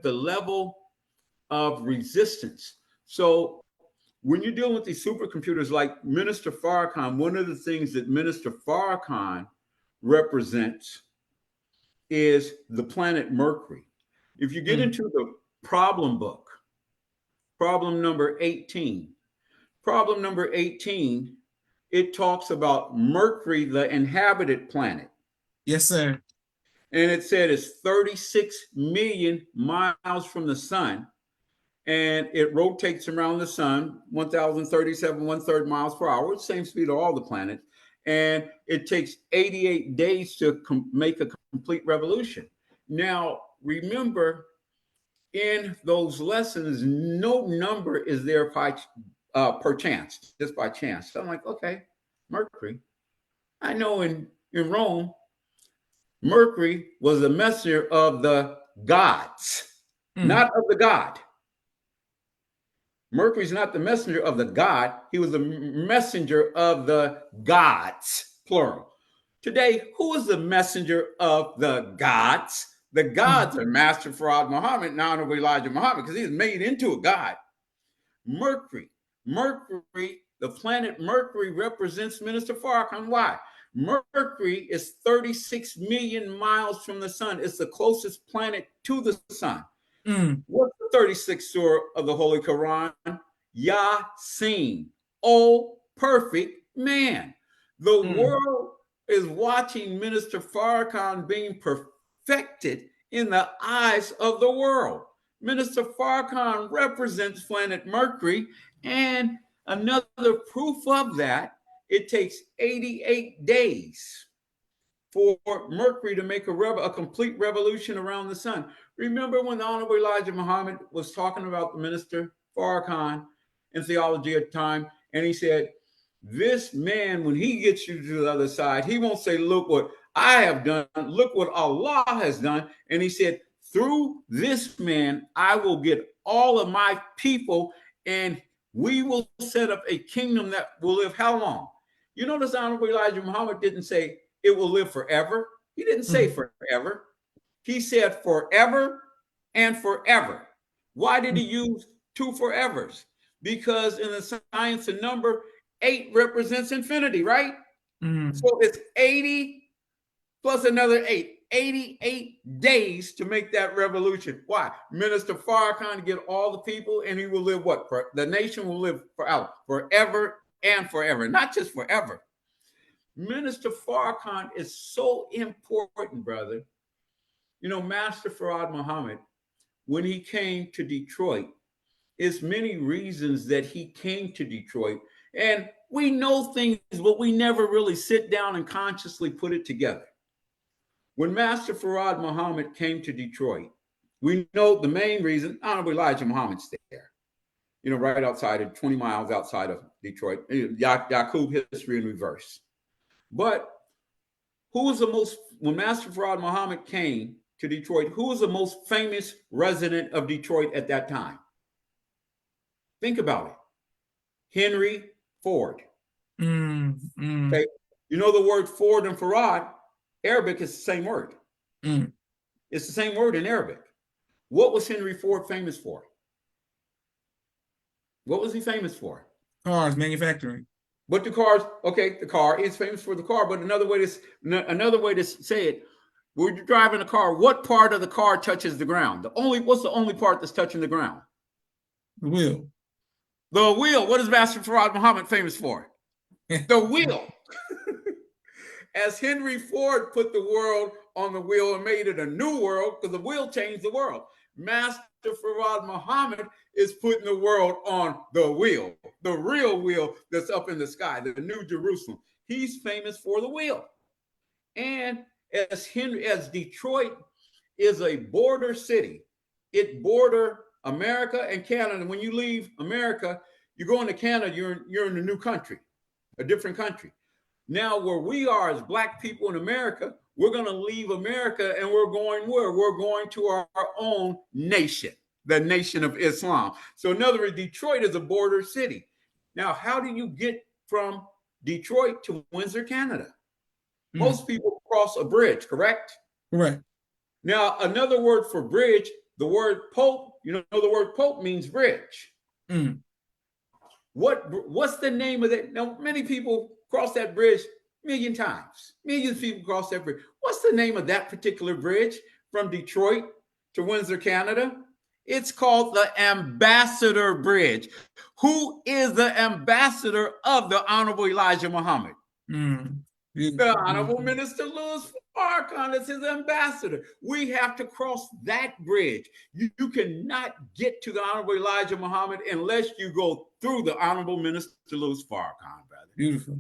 the level of resistance. So when you're dealing with these supercomputers like Minister Farrakhan, one of the things that Minister Farrakhan represents is the planet Mercury. If you get into the problem book, problem number 18, it talks about Mercury, the inhabited planet. Yes, sir. And it said it's 36 million miles from the sun. And it rotates around the sun 1,037 1/3 miles per hour, same speed of all the planets. And it takes 88 days to make a complete revolution. Now, remember, in those lessons, no number is there per chance, just by chance. So I'm like, okay, Mercury. I know in Rome, Mercury was a messenger of the gods, Mm. not of the God. Mercury's not the messenger of the God. He was the messenger of the gods, plural. Today, who is the messenger of the gods? The Mm. gods are Master Farad Muhammad, now Honorable Elijah Muhammad, because he's made into a god. Mercury. Mercury, the planet Mercury represents Minister Farrakhan. Why? Mercury is 36 million miles from the sun. It's the closest planet to the sun. Mm. What's the 36th surah of the Holy Quran? Yasin. Oh, perfect man. The Mm. world is watching Minister Farrakhan being perfected in the eyes of the world. Minister Farrakhan represents planet Mercury, and another proof of that, it takes 88 days for Mercury to make a complete revolution around the sun. Remember when the Honorable Elijah Muhammad was talking about the minister Farrakhan in theology at the time, and he said, this man, when he gets you to the other side, he won't say, look what I have done, look what Allah has done. And he said, through this man, I will get all of my people, and we will set up a kingdom that will live how long? You notice Honorable Elijah Muhammad didn't say it will live forever. He didn't say Mm. forever. He said forever and forever. Why did he Mm. use two forevers? Because in the science of number, 8 represents infinity, right? Mm. So it's 80 plus another 8. 88 days to make that revolution. Why? Minister Farrakhan to get all the people, and he will live what? The nation will live forever and forever, not just forever. Minister Farrakhan is so important, brother. You know, Master Farad Muhammad, when he came to Detroit, there's many reasons that he came to Detroit. And we know things, but we never really sit down and consciously put it together. When Master Farad Muhammad came to Detroit, we know the main reason, Honorable Elijah Muhammad's there. You know, right outside of 20 miles outside of Detroit. Yaqub history in reverse. But who was the most, when Master Farad Muhammad came to Detroit, who was the most famous resident of Detroit at that time? Think about it. Henry Ford. Mm. Mm. Okay. You know the word Ford and Farad, Arabic is the same word. Mm. It's the same word in Arabic. What was Henry Ford famous for? What was he famous for? Cars manufacturing. But the cars, okay, the car is famous for the car. But another way to say it, when you're driving a car, what part of the car touches the ground? What's the only part that's touching the ground? The wheel. The wheel. What is Master Farad Muhammad famous for? The wheel. As Henry Ford put the world on the wheel and made it a new world, because the wheel changed the world. Master Farad Muhammad is putting the world on the wheel, the real wheel that's up in the sky, the New Jerusalem. He's famous for the wheel. And as Detroit is a border city, it border America and Canada. When you leave America, you go into Canada, you're in a new country, a different country. Now, where we are as Black people in America, we're going to leave America and we're going where? We're going to our own nation, the Nation of Islam. So, in other words, Detroit is a border city. Now, how do you get from Detroit to Windsor, Canada? Mm. Most people cross a bridge, correct? Correct. Now, another word for bridge, the word pope, you know, the word pope means bridge. Mm. What's the name of that? Now, many people cross that bridge a million times. Millions of people cross that bridge. What's the name of that particular bridge from Detroit to Windsor, Canada? It's called the Ambassador Bridge. Who is the ambassador of the Honorable Elijah Muhammad? Mm. The Beautiful. Honorable Beautiful. Minister Louis Farrakhan is his ambassador. We have to cross that bridge. You cannot get to the Honorable Elijah Muhammad unless you go through the Honorable Minister Louis Farrakhan, brother. Beautiful.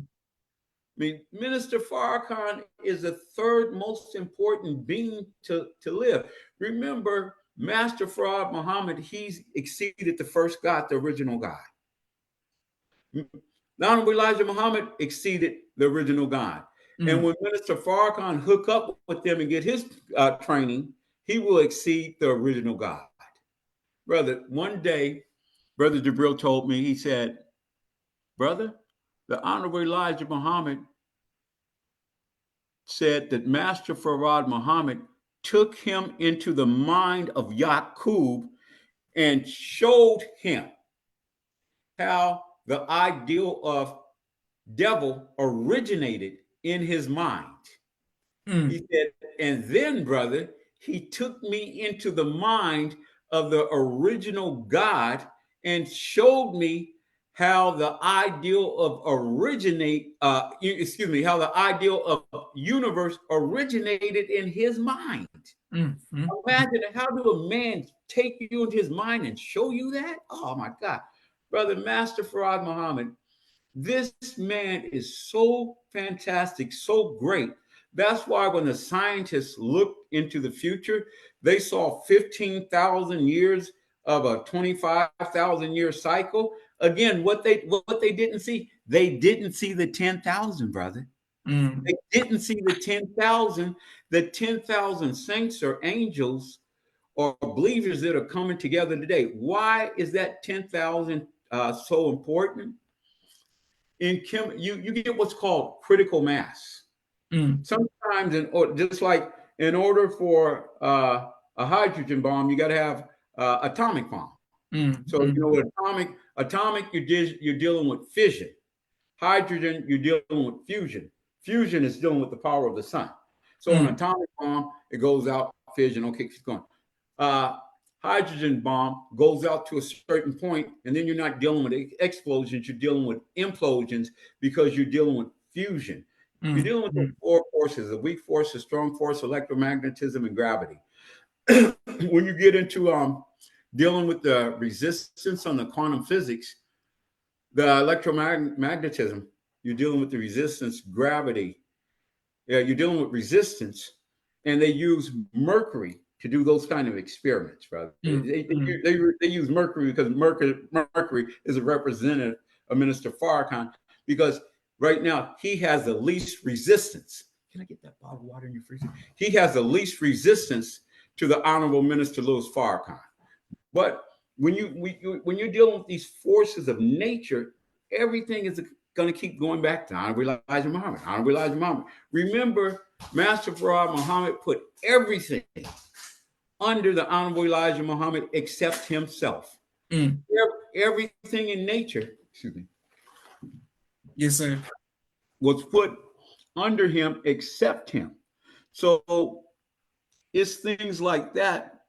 I mean, Minister Farrakhan is the third most important being to live. Remember, Master Farad Muhammad, he's exceeded the first God, the original God. The Honorable Elijah Muhammad exceeded the original God. And Mm. when Minister Farrakhan hook up with them and get his training, he will exceed the original God. Brother, one day, Brother Jabril told me, he said, brother, the Honorable Elijah Muhammad said that Master Farad Muhammad took him into the mind of Yaqub and showed him how the ideal of devil originated in his mind. Mm. He said, and then, brother, he took me into the mind of the original God and showed me how the ideal of how the ideal of universe originated in his mind. Mm. Mm. Imagine, how do a man take you into his mind and show you that? Oh my God. Brother Master Farad Muhammad, this man is so fantastic, so great. That's why when the scientists looked into the future, they saw 15,000 years of a 25,000 year cycle. Again, what they didn't see, they didn't see the 10,000, brother. Mm. They didn't see the 10,000. The 10,000 saints or angels or believers that are coming together today. Why is that 10,000 so important? In you get what's called critical mass. Mm. Sometimes, or just like in order for a hydrogen bomb, you got to have atomic bomb. Mm. So Mm. with atomic, you're dealing with fission. Hydrogen, you're dealing with fusion. Fusion is dealing with the power of the sun. So an Mm. atomic bomb, it goes out fission. Okay, keep going. Uh, Hydrogen bomb goes out to a certain point, and then you're not dealing with explosions, you're dealing with implosions because you're dealing with fusion. You're Mm. dealing with the Mm. four forces: a weak force, a strong force, electromagnetism, and gravity. When you get into dealing with the resistance on the quantum physics, the electromagnetism, you're dealing with the resistance, gravity. Yeah, you're dealing with resistance, and they use mercury to do those kind of experiments, brother. Mm. Mm. They use mercury because mercury is a representative of Minister Farrakhan because right now he has the least resistance. Can I get that bottle of water in your freezer? He has the least resistance to the Honorable Minister Louis Farrakhan. But when you're dealing with these forces of nature, everything is going to keep going back to Honorable Elijah Muhammad. Honorable Elijah Muhammad. Remember, Master Farad Muhammad put everything under the Honorable Elijah Muhammad except himself. Mm. Everything in nature, excuse me, Yes, sir. was put under him except him. So it's things like that.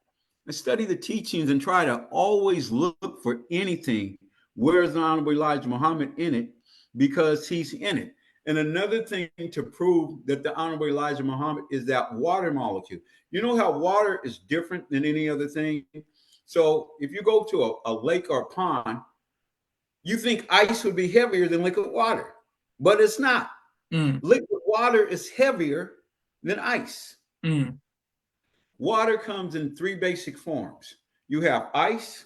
I study the teachings and try to always look for anything. Where's the Honorable Elijah Muhammad in it? Because he's in it. And another thing to prove that the Honorable Elijah Muhammad is that water molecule. You know how water is different than any other thing? So if you go to a lake or a pond, you think ice would be heavier than liquid water, but it's not. Mm. Liquid water is heavier than ice. Mm. Water comes in three basic forms. You have ice,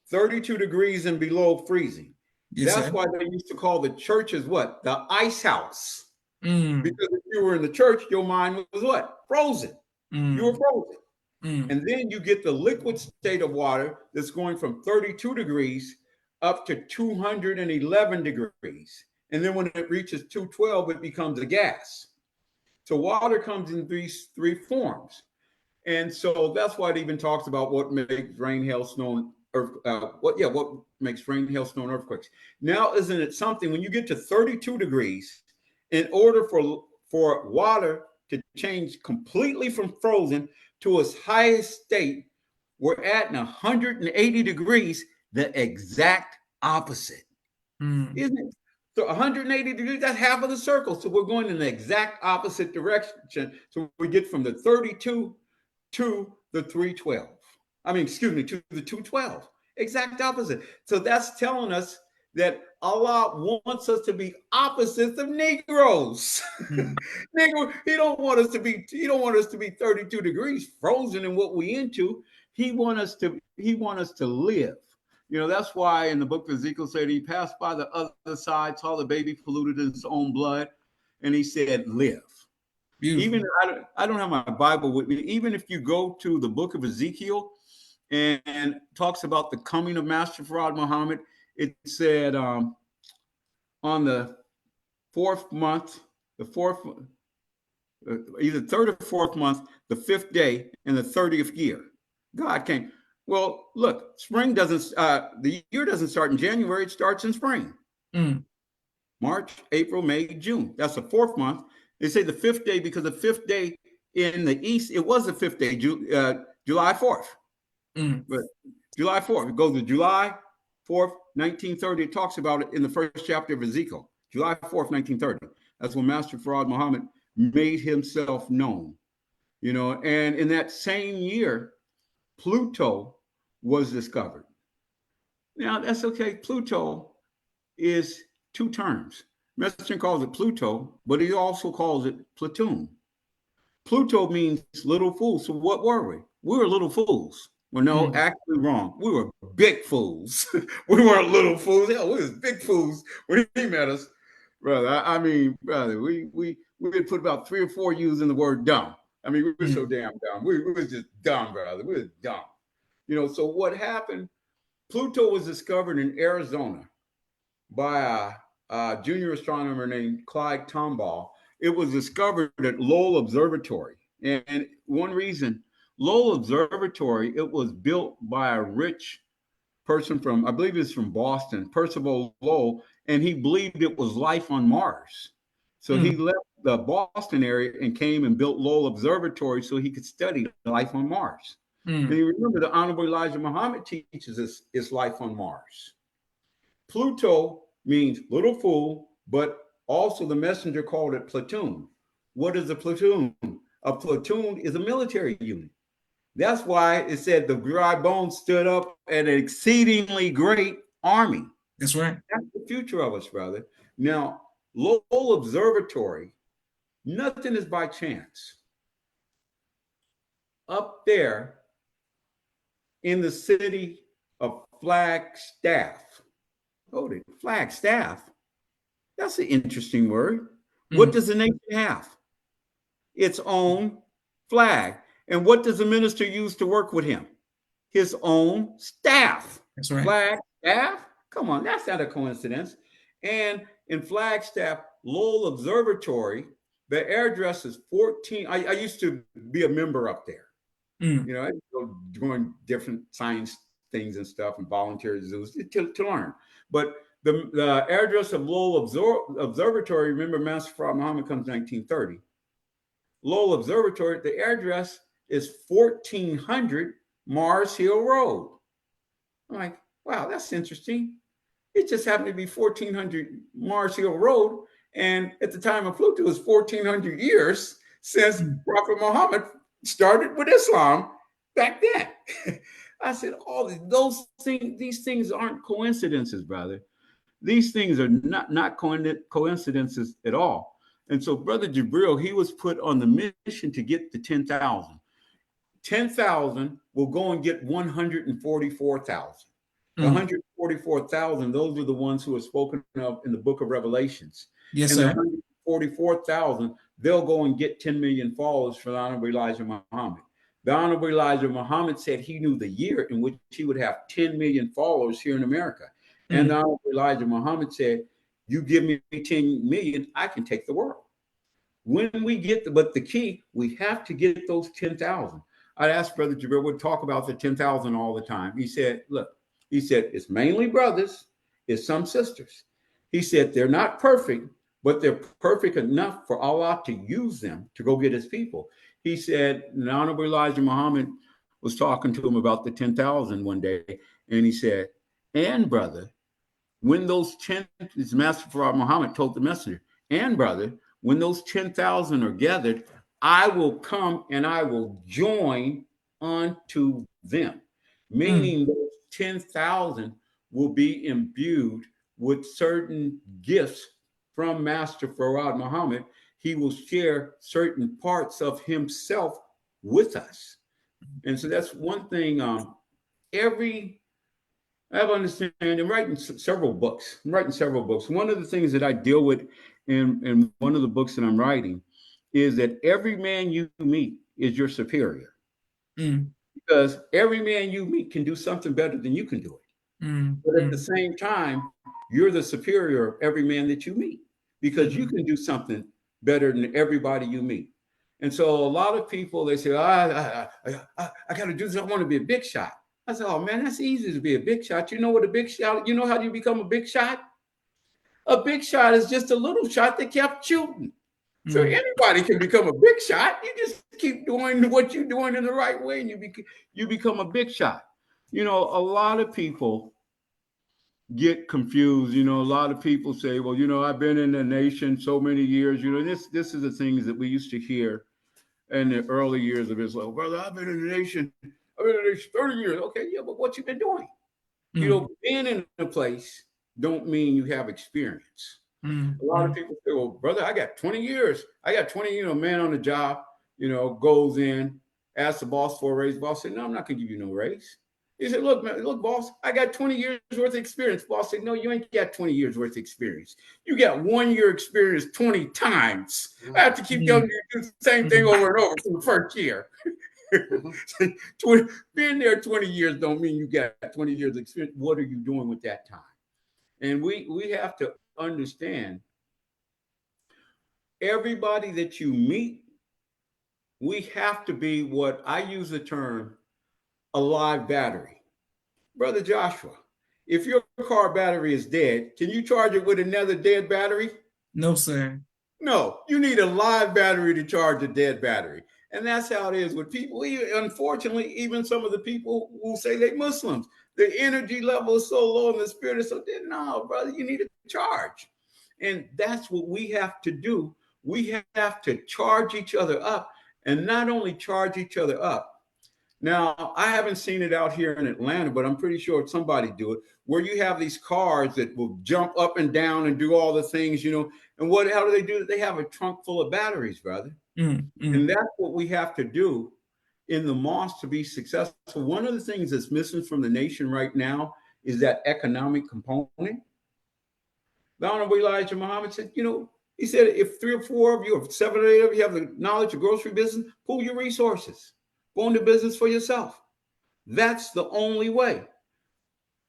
32 degrees and below freezing. Yes, That's sir. why they used to call the churches what? The ice house. Mm. Because if you were in the church, your mind was what? Frozen. You were Mm. frozen. Mm. And then you get the liquid state of water that's going from 32 degrees up to 211 degrees. And then when it reaches 212, it becomes a gas. So water comes in these three forms. And so that's why it even talks about what makes rain, hail, snow, and earth. What makes rain, hail, snow, and earthquakes. Now, isn't it something when you get to 32 degrees, in order for water to change completely from frozen to its highest state, we're at 180 degrees, the exact opposite, Mm. isn't it? So 180 degrees, that's half of the circle. So we're going in the exact opposite direction. So we get from the 32 to the 312. I mean, excuse me, to the 212. Exact opposite. So that's telling us that Allah wants us to be opposites of Negroes. Mm. Negro, he don't want us to be 32 degrees frozen in what we into. He want us to live. You know, that's why in the book of Ezekiel said he passed by the other side, saw the baby polluted in his own blood. and he said, live. Beautiful. Even I don't have my Bible with me. Even if you go to the book of Ezekiel and talks about the coming of Master Farad Muhammad, it said on the fourth month, the fourth, either third or fourth month, the fifth day, in the 30th year, God came. Well, look, spring doesn't, the year doesn't start in January, it starts in spring. Mm. March, April, May, June. That's the fourth month. They say the fifth day because the fifth day in the East, it was the fifth day, July 4th. Mm. But July 4th, it goes to July 4th, 1930. It talks about it in the first chapter of Ezekiel. July 4th, 1930. That's when Master Farad Muhammad made himself known. You know, and in that same year, Pluto was discovered. Now, that's okay. Pluto is two terms. Messenger calls it Pluto, but he also calls it platoon. Pluto means little fool. So what were we? We were little fools. Well, no, Mm. actually wrong. We were big fools. We weren't little fools. Hell, we was big fools when he met us, brother. I mean, brother, we had put about 3 or 4 U's in the word dumb. I mean, we were so Mm. damn dumb. We was just dumb, brother. We was dumb. You know. So what happened? Pluto was discovered in Arizona by a junior astronomer named Clyde Tombaugh. It was discovered at Lowell Observatory. And one reason, Lowell Observatory, it was built by a rich person from, I believe it's from Boston, Percival Lowell, and he believed it was life on Mars. So he Mm. left the Boston area and came and built Lowell Observatory so he could study life on Mars. And Mm. you remember the Honorable Elijah Muhammad teaches us is life on Mars. Pluto means little fool, but also the messenger called it platoon. What is a platoon? A platoon is a military unit. That's why it said the dry bones stood up an exceedingly great army. That's right. That's the future of us, brother. Now, Lowell Observatory, nothing is by chance. Up there in the city of Flagstaff. Hold it, Flagstaff. That's an interesting word. What Mm. does the nation have? Its own flag. And what does the minister use to work with him? His own staff. That's right. Flag staff? Come on, that's not a coincidence. And in Flagstaff, Lowell Observatory, the address is 14. I used to be a member up there. Mm. You know, I go doing different science things and stuff and volunteer to learn. But the address of Lowell Observatory, remember Master Farad Muhammad comes 1930. Lowell Observatory, the address is 1400 Mars Hill Road. I'm like, wow, that's interesting. It just happened to be 1400 Mars Hill Road. And at the time of Pluto, it was 1400 years since Mm. Prophet Muhammad started with Islam back then. I said, all those things, these things aren't coincidences, brother. These things are not coincidences at all. And so, Brother Jabril, he was put on the mission to get the 10,000. 10,000 will go and get 144,000. The Mm. 144,000, those are the ones who are spoken of in the book of Revelations. Yes, And the sir. 144,000, they'll go and get 10 million followers for the Honorable Elijah Muhammad. The Honorable Elijah Muhammad said he knew the year in which he would have 10 million followers here in America. And the Mm. Honorable Elijah Muhammad said, you give me 10 million, I can take the world. When we get but the key, we have to get those 10,000. I'd ask Brother Jabril would talk about the 10,000 all the time. He said, look, he said, it's mainly brothers, it's some sisters. He said, they're not perfect, but they're perfect enough for Allah to use them to go get his people. He said, the Honorable Elijah Muhammad was talking to him about the 10,000 one day, and he said, and brother, when those 10, his Master Farad Muhammad told the messenger, and brother, when those 10,000 are gathered, I will come and I will join unto them. Mm. Meaning those 10,000 will be imbued with certain gifts from Master Farad Muhammad. He will share certain parts of himself with us. And so that's one thing. Every I have understand. I'm writing several books. I'm writing several books. One of the things that I deal with in one of the books that I'm writing is that every man you meet is your superior, mm, because every man you meet can do something better than you can do it. mm, But at the mm, same time, you're the superior of every man that you meet, because you mm, can do something better than everybody you meet. And so a lot of people, they say, I got to do this. I want to be a big shot. I said, oh man, that's easy to be a big shot. You know what a big shot, you know how do you become a big shot? A big shot is just a little shot that kept shooting. So mm, anybody can become a big shot. You just keep doing what you're doing in the right way, and you become a big shot. You know, a lot of people get confused. You know, a lot of people say, "Well, you know, I've been in the nation so many years." You know, this is the things that we used to hear in the early years of Islam. Brother, I've been in the nation. I've been in the nation 30 years. Okay, yeah, but what you been doing? You mm, know, being in a place don't mean you have experience. mm, A lot of mm, people say, well, brother, I got 20 years. I got 20, man on the job, goes in, asks the boss for a raise. Boss said, no, I'm not going to give you no raise. He said, look, man, look, boss, I got 20 years worth of experience. Boss said, no, you ain't got 20 years worth of experience. You got 1 year experience 20 times. I have to keep telling mm, you to do the same thing mm. over and over for the first year. 20, being there 20 years don't mean you got 20 years experience. What are you doing with that time? And we have to understand everybody that you meet, we have to be what I use the term a live battery. Brother Joshua, if your car battery is dead, can you charge it with another dead battery? No, sir. No, you need a live battery to charge a dead battery. And that's how it is with people. Unfortunately, even some of the people who say they're Muslims, the energy level is so low and the spirit is so dead. No, brother, you need a charge. And that's what we have to do. We have to charge each other up, and not only charge each other up. Now, I haven't seen it out here in Atlanta, but I'm pretty sure somebody do it, where you have these cars that will jump up and down and do all the things, And how do they do it? They have a trunk full of batteries, brother. Mm, And mm, that's what we have to do in the mosque to be successful. One of the things that's missing from the nation right now is that economic component. The Honorable Elijah Muhammad said, he said, if 3 or 4 of you, or 7 or 8 of you have the knowledge of grocery business, pool your resources. Go into business for yourself. That's the only way.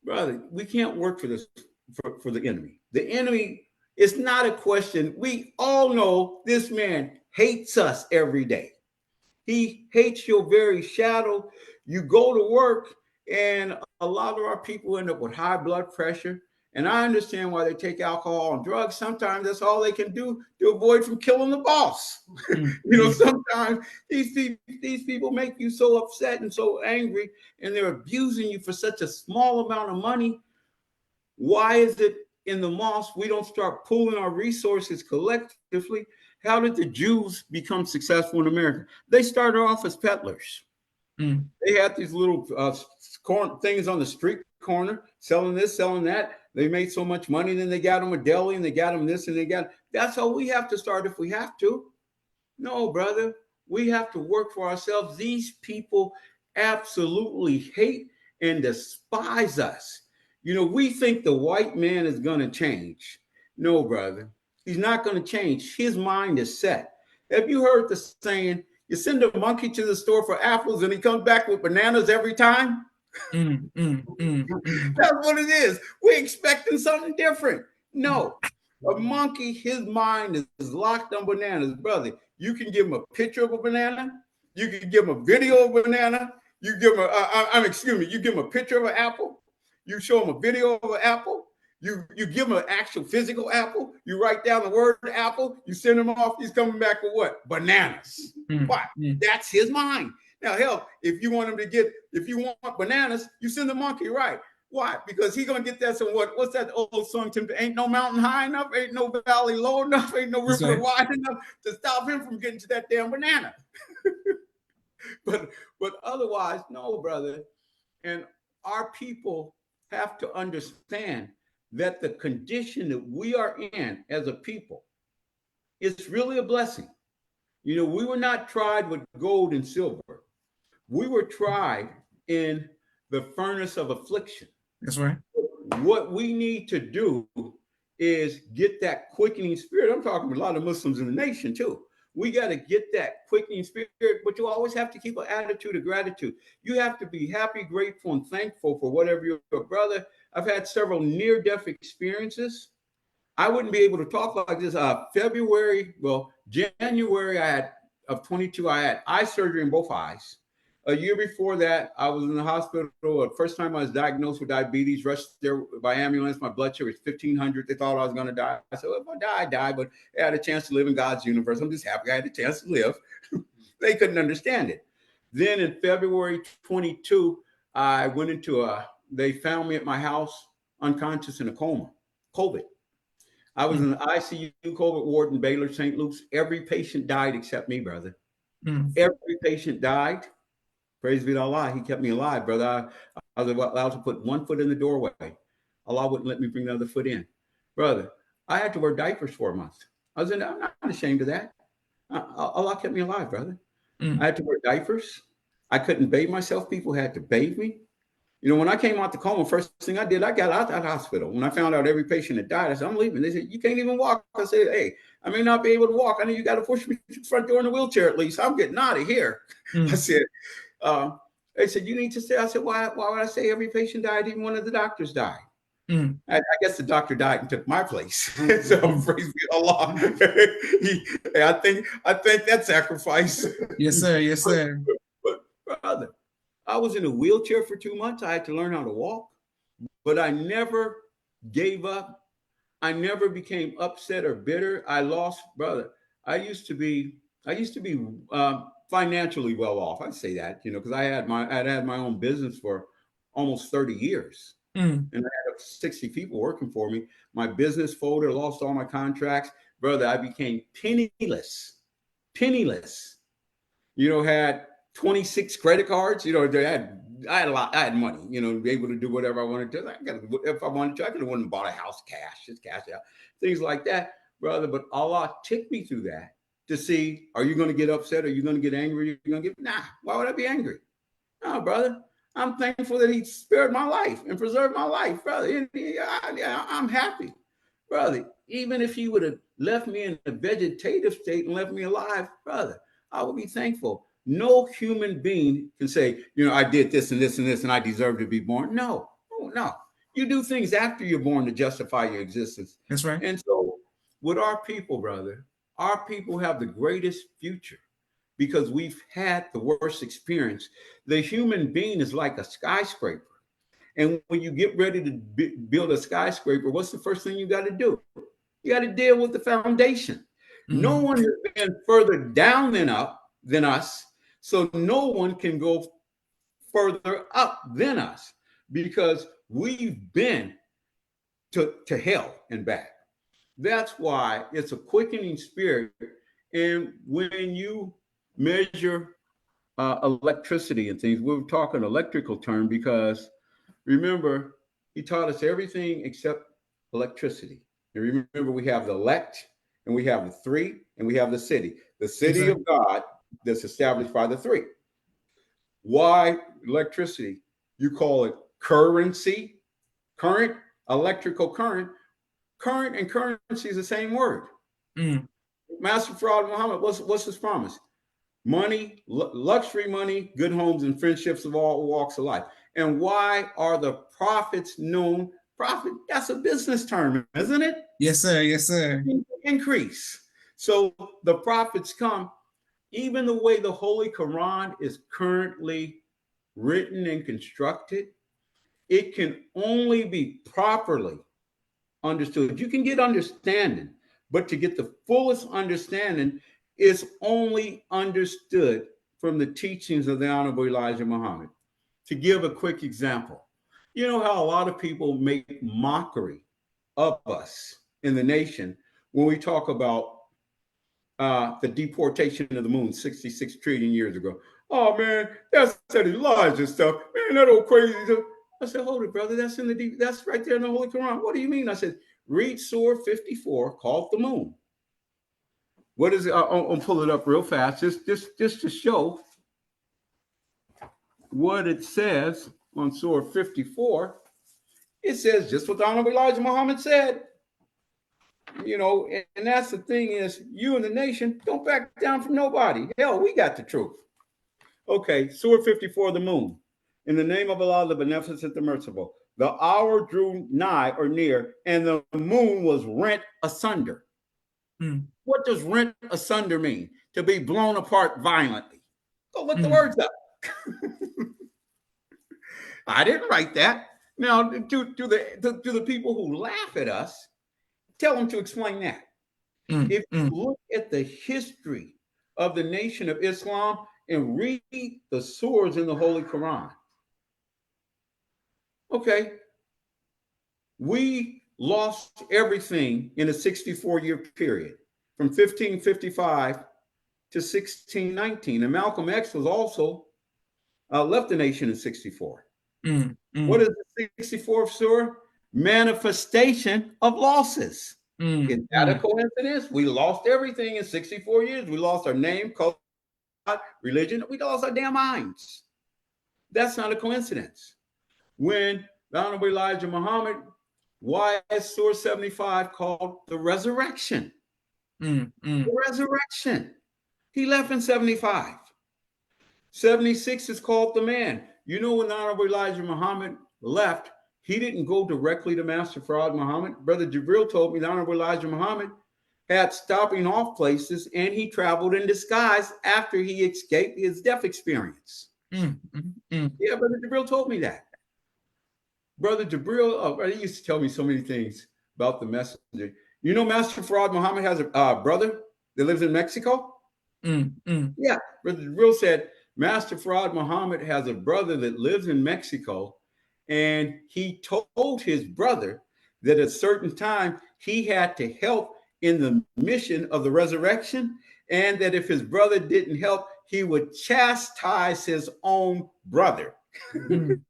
Brother, we can't work for this for the enemy. The enemy is not a question. We all know this man hates us every day. He hates your very shadow. You go to work, and a lot of our people end up with high blood pressure. And I understand why they take alcohol and drugs. Sometimes that's all they can do to avoid from killing the boss. mm, mm, Sometimes these people make you so upset and so angry, and they're abusing you for such a small amount of money. Why is it in the mosque we don't start pooling our resources collectively? How did the Jews become successful in America? They started off as peddlers. mm. They had these little things on the street corner selling this, selling that. They made so much money, then they got them a deli, and they got them this, and they got. That's how we have to start if we have to. No, brother, we have to work for ourselves. These people absolutely hate and despise us. We think the white man is going to change. No, brother, he's not going to change. His mind is set. Have you heard the saying, you send a monkey to the store for apples and he comes back with bananas every time? Mm, mm, mm, mm, That's what it is. We're expecting something different. No, a monkey, his mind is locked on bananas, brother. You can give him a picture of a banana. You can give him a video of a banana. You give him you give him a picture of an apple. You show him a video of an apple. You give him an actual physical apple. You write down the word apple. You send him off. He's coming back with what? Bananas. mm, Why? mm. That's his mind. Now, hell, if you want bananas, you send the monkey, right? Why? Because he's gonna get that. So what's that old song? Tim, ain't no mountain high enough, ain't no valley low enough, ain't no That's river right. wide enough to stop him from getting to that damn banana. but but otherwise, no, brother. And our people have to understand that the condition that we are in as a people is really a blessing. We were not tried with gold and silver. We were tried in the furnace of affliction. That's right. What we need to do is get that quickening spirit. I'm talking about a lot of Muslims in the nation too. We got to get that quickening spirit, but you always have to keep an attitude of gratitude. You have to be happy, grateful, and thankful for whatever your brother. I've had several near-death experiences. I wouldn't be able to talk like this. January I had of 22, I had eye surgery in both eyes. A year before that, I was in the hospital. The first time I was diagnosed with diabetes, rushed there by ambulance. My blood sugar was 1,500. They thought I was going to die. I said, well, if I die, I die. But I had a chance to live in God's universe. I'm just happy I had a chance to live. They couldn't understand it. Then in February 22, I went they found me at my house unconscious in a coma, COVID. I was in the ICU COVID ward in Baylor, St. Luke's. Every patient died except me, brother. Every patient died. Praise be to Allah. He kept me alive, brother. I was allowed to put one foot in the doorway. Allah wouldn't let me bring the other foot in. Brother, I had to wear diapers for a month. I'm not ashamed of that. Allah kept me alive, brother. I had to wear diapers. I couldn't bathe myself. People had to bathe me. You know, when I came out the coma, first thing I did, I got out of that hospital. When I found out every patient had died, I said, I'm leaving. They said, you can't even walk. I said, hey, I may not be able to walk. I know you got to push me to the front door in a wheelchair at least. I'm getting out of here. I said, they said, you need to stay. I said, why would I say every patient died? Even one of the doctors died. I guess the doctor died and took my place. So praise be to Allah. I think that sacrifice. Yes, sir. Yes, sir. But brother, I was in a wheelchair for 2 months. I had to learn how to walk, but I never gave up. I never became upset or bitter. Brother. I used to be financially well off. I'd say that, because I had my own business for almost 30 years. And I had 60 people working for me. My business folded, lost all my contracts. Brother, I became penniless. Had 26 credit cards. I had a lot. I had money, to be able to do whatever I wanted to. If I wanted to, I could have went and bought a house cash, just cash out, things like that, brother. But Allah took me through that to see, are you going to get upset? Are you going to get angry? Are you going to get, nah, why would I be angry? No, brother. I'm thankful that he spared my life and preserved my life, brother. I'm happy, brother. Even if he would have left me in a vegetative state and left me alive, brother, I would be thankful. No human being can say, I did this and this and this, and I deserve to be born. No. You do things after you're born to justify your existence. That's right. And so with our people, brother, our people have the greatest future because we've had the worst experience. The human being is like a skyscraper. And when you get ready to build a skyscraper, what's the first thing you got to do? You got to deal with the foundation. No one has been further down than us, so no one can go further up than us because we've been to hell and back. That's why it's a quickening spirit. And when you measure electricity and things, we're talking electrical term because remember, he taught us everything except electricity. And remember, we have the elect, and we have the three, and we have the city. The city of God that's established by the three. Why electricity? You call it currency, current, electrical current. Current and currency is the same word. Master Farad Muhammad, what's his promise? Money, luxury money, good homes, and friendships of all walks of life. And why are the prophets known? Profit, that's a business term, isn't it? Yes, sir. Yes, sir. Increase. So the prophets come. Even the way the Holy Quran is currently written and constructed, it can only be properly understood. You can get understanding, but to get the fullest understanding is only understood from the teachings of the Honorable Elijah Muhammad. To give a quick example, you know how a lot of people make mockery of us in the nation when we talk about the deportation of the moon 66 trillion years ago. Oh man, that's that Elijah stuff. Man, that old crazy stuff. I said, hold it, brother. That's that's right there in the Holy Quran. What do you mean? I said, read Surah 54 called the moon. What is it? I'll pull it up real fast, just to show what it says on Surah 54. It says just what the Honorable Elijah Muhammad said. And that's the thing is, you and the nation don't back down from nobody. Hell, we got the truth. Okay, Surah 54, the moon. In the name of Allah, the beneficent, the merciful. The hour drew nigh or near, and the moon was rent asunder. Mm. What does rent asunder mean? To be blown apart violently. Go look the Mm. words up. I didn't write that. Now, to the people who laugh at us, tell them to explain that. Mm. If you Mm. look at the history of the Nation of Islam and read the surahs in the Holy Quran, okay, we lost everything in a 64-year period from 1555 to 1619. And Malcolm X was also left the nation in 64. Mm. What Mm. is the 64th surah? Manifestation of losses. Is Mm. that a Mm. coincidence? We lost everything in 64 years. We lost our name, culture, religion. We lost our damn minds. That's not a coincidence. When the Honorable Elijah Muhammad, why is Surah 75 called the resurrection? Mm. Mm. The resurrection. He left in 75. 76 is called the man. You know, when the Honorable Elijah Muhammad left, he didn't go directly to Master Farad Muhammad. Brother Jabril told me the Honorable Elijah Muhammad had stopping off places and he traveled in disguise after he escaped his death experience. Mm. Mm. Yeah, Brother Jabril told me that. Brother Jabril, he used to tell me so many things about the messenger. You know, Master Farad Muhammad has a brother that lives in Mexico? Mm. Mm. Yeah, Brother Jabril said Master Farad Muhammad has a brother that lives in Mexico, and he told his brother that at a certain time he had to help in the mission of the resurrection, and that if his brother didn't help, he would chastise his own brother. Mm.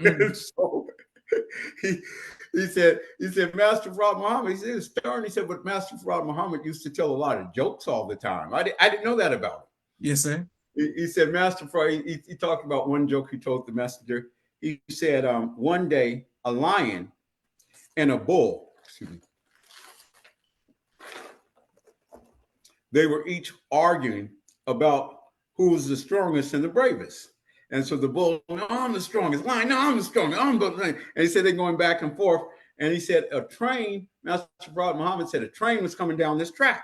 Mm. So he, he said, Master Farad Muhammad, he said, it's stern. He said, but Master Farad Muhammad used to tell a lot of jokes all the time. I didn't know that about him. Yes, sir. He said, Master Farad, he talked about one joke he told the messenger. He said, one day a lion and a bull, they were each arguing about who was the strongest and the bravest. And so the bull, no, I'm the strongest. Lion, no, I'm the strongest. I'm going. And he said they're going back and forth. And he said a train, Master Farad Muhammad said a train was coming down this track.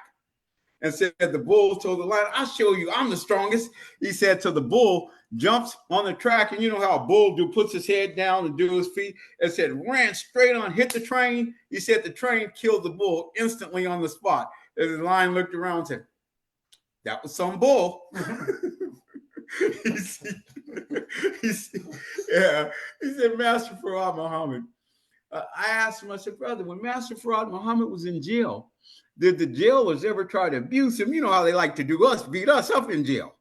And said the bull told the lion, I'll show you, I'm the strongest. He said to the bull, jumps on the track, and you know how a bull puts his head down and do his feet, and said, ran straight on, hit the train. He said the train killed the bull instantly on the spot. And the lion looked around and said, that was some bull. he, said, yeah. He said, Master Farad Muhammad. I asked him, I said, brother, when Master Farad Muhammad was in jail, did the jailers ever try to abuse him? You know how they like to do us, beat us up in jail.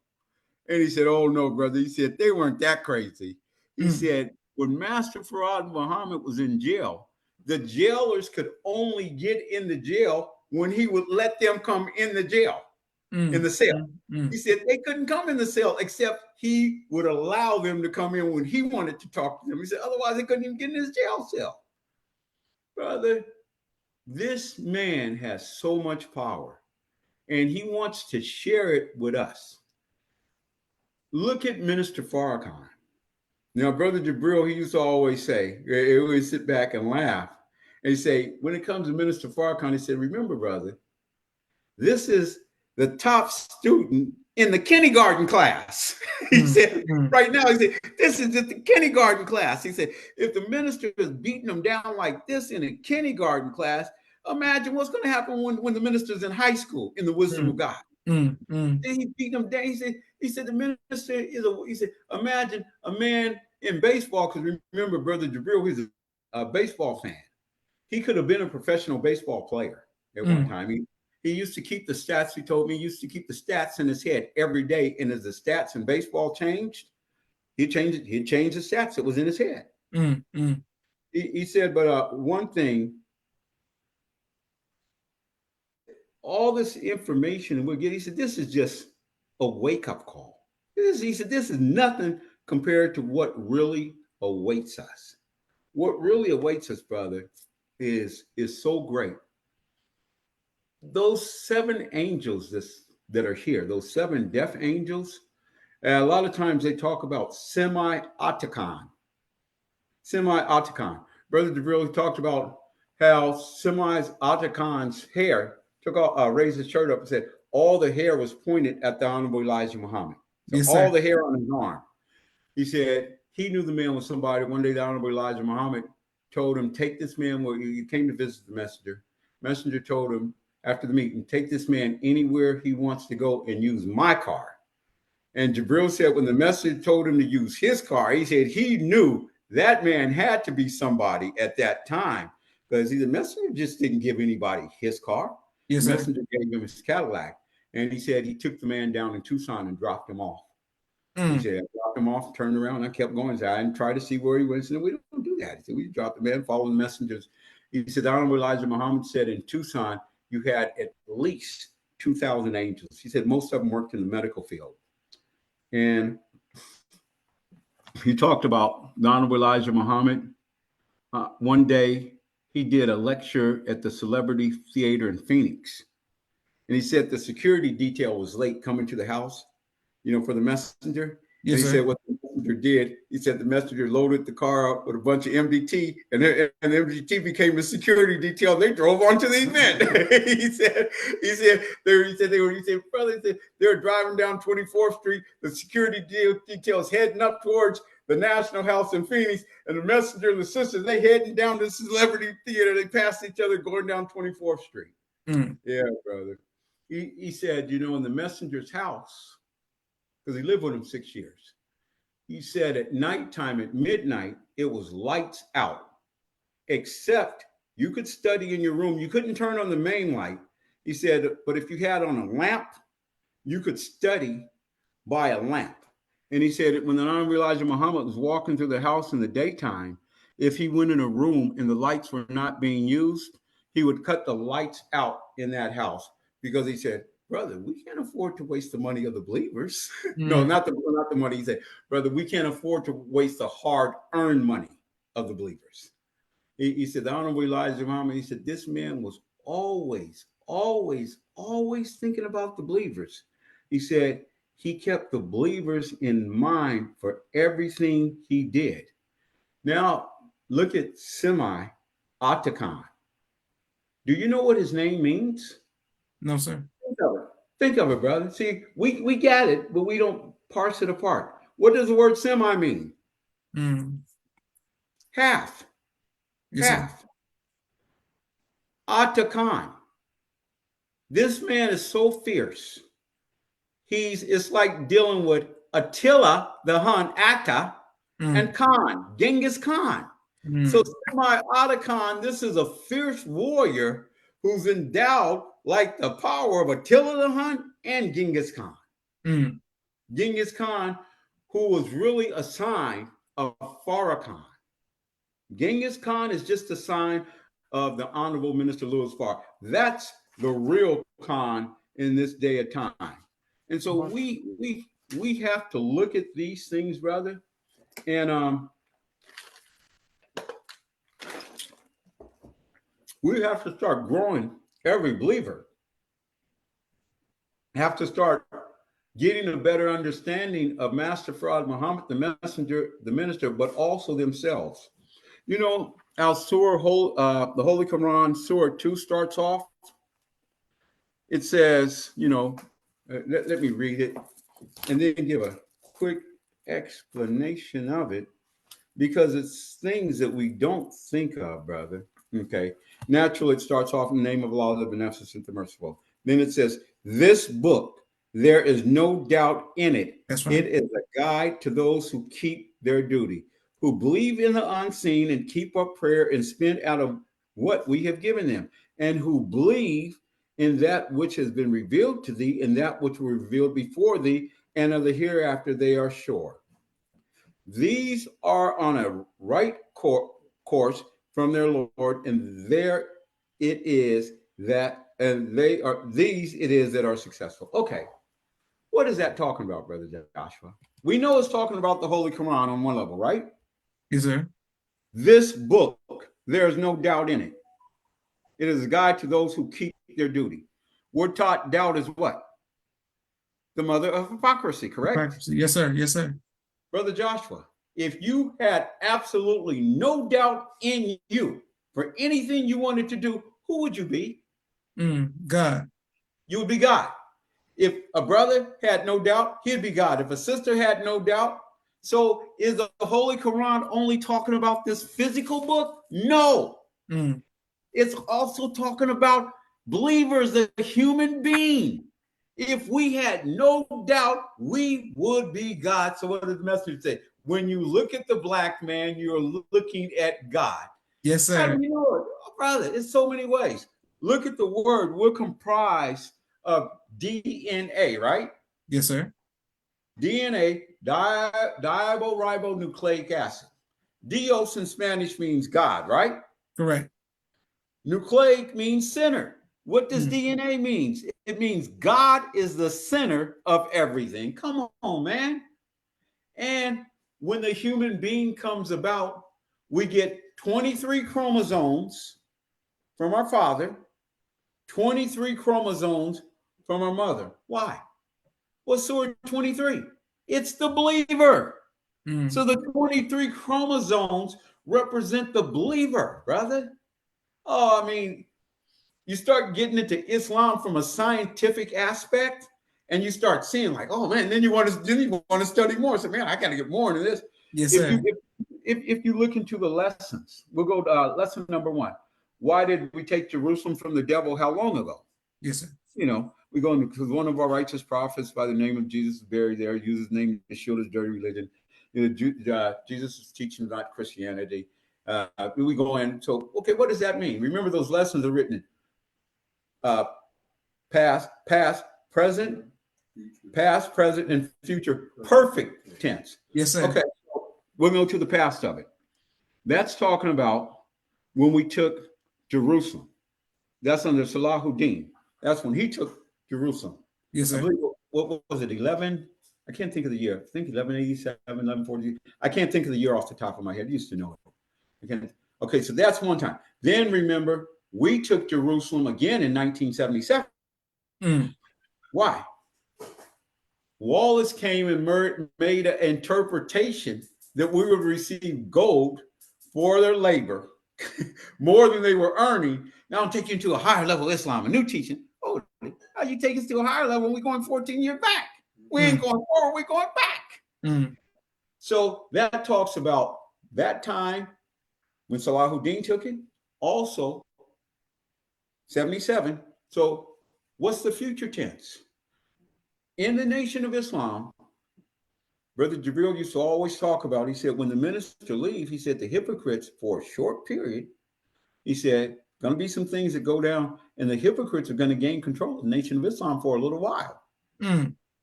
And he said, oh, no, brother. He said, they weren't that crazy. He said, when Master Farad Muhammad was in jail, the jailers could only get in the jail when he would let them come in the jail, in the cell. He said they couldn't come in the cell except he would allow them to come in when he wanted to talk to them. He said, otherwise they couldn't even get in his jail cell. Brother, this man has so much power and he wants to share it with us. Look at Minister Farrakhan. Now, Brother Jabril, he used to always say, he always sit back and laugh. And he say, when it comes to Minister Farrakhan, he said, remember, brother, this is the top student in the kindergarten class. He said, right now, he said, this is just the kindergarten class. He said, if the minister is beating them down like this in a kindergarten class, imagine what's going to happen when the minister's in high school in the wisdom of God. Then he beat them down. He said the minister is he said, imagine a man in baseball, because remember, Brother Jabril, he's a baseball fan. He could have been a professional baseball player at one time. He used to keep the stats. He told me he used to keep the stats in his head every day. And as the stats in baseball changed, he'd change the stats that was in his head. He said, but one thing, all this information we'll get, he said, this is just a wake-up call. He said, this is nothing compared to what really awaits us. What really awaits us, brother, is so great. those seven angels that are here, those seven death angels, a lot of times they talk about semi-Attakhan. Semi-Attakhan. Brother Jabril talked about how semi-Attakhan's hair took off, raised his shirt up and said all the hair was pointed at the Honorable Elijah Muhammad. So Yes, all sir. the hair on his arm. He said he knew the man was somebody. One day the Honorable Elijah Muhammad told him, take this man where you came to visit the messenger. Messenger told him after the meeting, take this man anywhere he wants to go and use my car. And Jabril said when the messenger told him to use his car, he said he knew that man had to be somebody at that time because the messenger just didn't give anybody his car. The Yes, sir. messenger gave him his Cadillac. And he said he took the man down in Tucson and dropped him off. He Mm. said, I dropped him off, turned around, I kept going. He said, I didn't try to see where he went. He said, we don't do that. He said, we dropped the man, follow the messengers. He said, the Honorable Elijah Muhammad said in Tucson, you had at least 2,000 angels. He said most of them worked in the medical field. And he talked about the Honorable Elijah Muhammad. One day he did a lecture at the Celebrity Theater in Phoenix. And he said the security detail was late coming to the house, for the messenger. And Yes, he said sir. what the messenger did, he said the messenger loaded the car up with a bunch of MDT, and the MDT became a security detail. They drove onto the event. he said, brother, they were driving down 24th Street. The security details heading up towards the National House in Phoenix, and the messenger and the sisters, they heading down to the Celebrity Theater. They passed each other going down 24th Street. Mm. Yeah, brother. He said, in the messenger's house, because he lived with him 6 years. He said at nighttime, at midnight, it was lights out, except you could study in your room. You couldn't turn on the main light. He said, but if you had on a lamp, you could study by a lamp. And he said when the Honorable Elijah Muhammad was walking through the house in the daytime, if he went in a room and the lights were not being used, he would cut the lights out in that house because he said, brother, we can't afford to waste the money of the believers. No, Mm. not the money. He said, brother, we can't afford to waste the hard-earned money of the believers. He said, the Honorable Elijah Muhammad, he said, this man was always, always, always thinking about the believers. He said he kept the believers in mind for everything he did. Now, look at Semi Attakhan. Do you know what his name means? No, sir. Think of it. Think of it, brother. See, we get it, but we don't parse it apart. What does the word semi mean? Mm. Half. Yes, sir. Half. Attakhan. This man is so fierce. It's like dealing with Attila the Hun, Atta, Mm. and Khan, Genghis Khan. So Mm. Semi Attakhan, this is a fierce warrior who's endowed like the power of Attila the Hun and Genghis Khan. Mm. Genghis Khan, who was really a sign of Farrakhan. Genghis Khan is just a sign of the Honorable Minister Louis Farrakhan. That's the real Khan in this day of time. And so we have to look at these things, brother, and we have to start growing. Every believer have to start getting a better understanding of Master Farad Muhammad, the messenger, the minister, but also themselves. Al Surah, the Holy Quran, Surah 2 starts off. It says, let me read it and then give a quick explanation of it because it's things that we don't think of, brother. Okay. Naturally, it starts off in the name of Allah, the Beneficent, the Merciful. Then it says, this book, there is no doubt in it. That's right. It is a guide to those who keep their duty, who believe in the unseen and keep up prayer and spend out of what we have given them, and who believe in that which has been revealed to thee and that which was revealed before thee, and of the hereafter they are sure. These are on a right course from their Lord, and there it is that, and they are these it is that are successful. Okay, what is that talking about, Brother Joshua? We know it's talking about the Holy Quran on one level, right? Yes, sir. This book, there is no doubt in it. It is a guide to those who keep their duty. we're taught doubt is what? The mother of hypocrisy, correct? Yes, sir. Yes, sir. Brother Joshua, if you had absolutely no doubt in you for anything you wanted to do, who would you be? God. You would be God. If a brother had no doubt, he'd be God. If a sister had no doubt, so is the Holy Quran only talking about this physical book? No. It's also talking about believers, the human being. If we had no doubt, we would be God. So what does the message say? When you look at the black man, you're looking at God. Yes, How sir. do you know it? Oh, brother, it's so many ways. Look at the word. We're comprised of DNA, right? Yes, sir. DNA, diabonucleic acid. Dios in Spanish means God, right? Correct. Nucleic means center. What does DNA mean? It means God is the center of everything. Come on, man. And when the human being comes about, we get 23 chromosomes from our father, 23 chromosomes from our mother. Why? What's so 23? It's the believer. So the 23 chromosomes represent the believer, brother. Oh, I mean, you start getting into Islam from a scientific aspect, and you start seeing like, oh man, then you want to study more. So man, I got to get more into this. Yes, If sir. you if you look into the lessons, we'll go to lesson number 1. Why did we take Jerusalem from the devil? How long ago? Yes, sir. You know, we go into because one of our righteous prophets by the name of Jesus is buried there. Uses his name to shield his dirty religion. You know, Jesus is teaching about Christianity. We go in. So okay, what does that mean? Remember, those lessons are written in past, present, and future, perfect tense. Yes, sir. Okay, we'll go to the past of it. That's talking about when we took Jerusalem. That's under Salahuddin. That's when he took Jerusalem. Yes, I sir. believe, what was it, 11? I can't think of the year. I think 1187, 1140. I can't think of the year off the top of my head. I used to know it. Okay, so that's one time. Then remember, we took Jerusalem again in 1977. Why? Wallace came and made an interpretation that we would receive gold for their labor more than they were earning. Now I'll take you into a higher level of Islam, a new teaching. Oh, how you take us to a higher level when we're going 14 years back? We ain't going forward, we're going back. So that talks about that time when Salahuddin took it, also 77. So what's the future tense? In the Nation of Islam, Brother Jabril used to always talk about, he said, when the minister leaves, he said, the hypocrites for a short period, he said, going to be some things that go down, and the hypocrites are going to gain control of the Nation of Islam for a little while.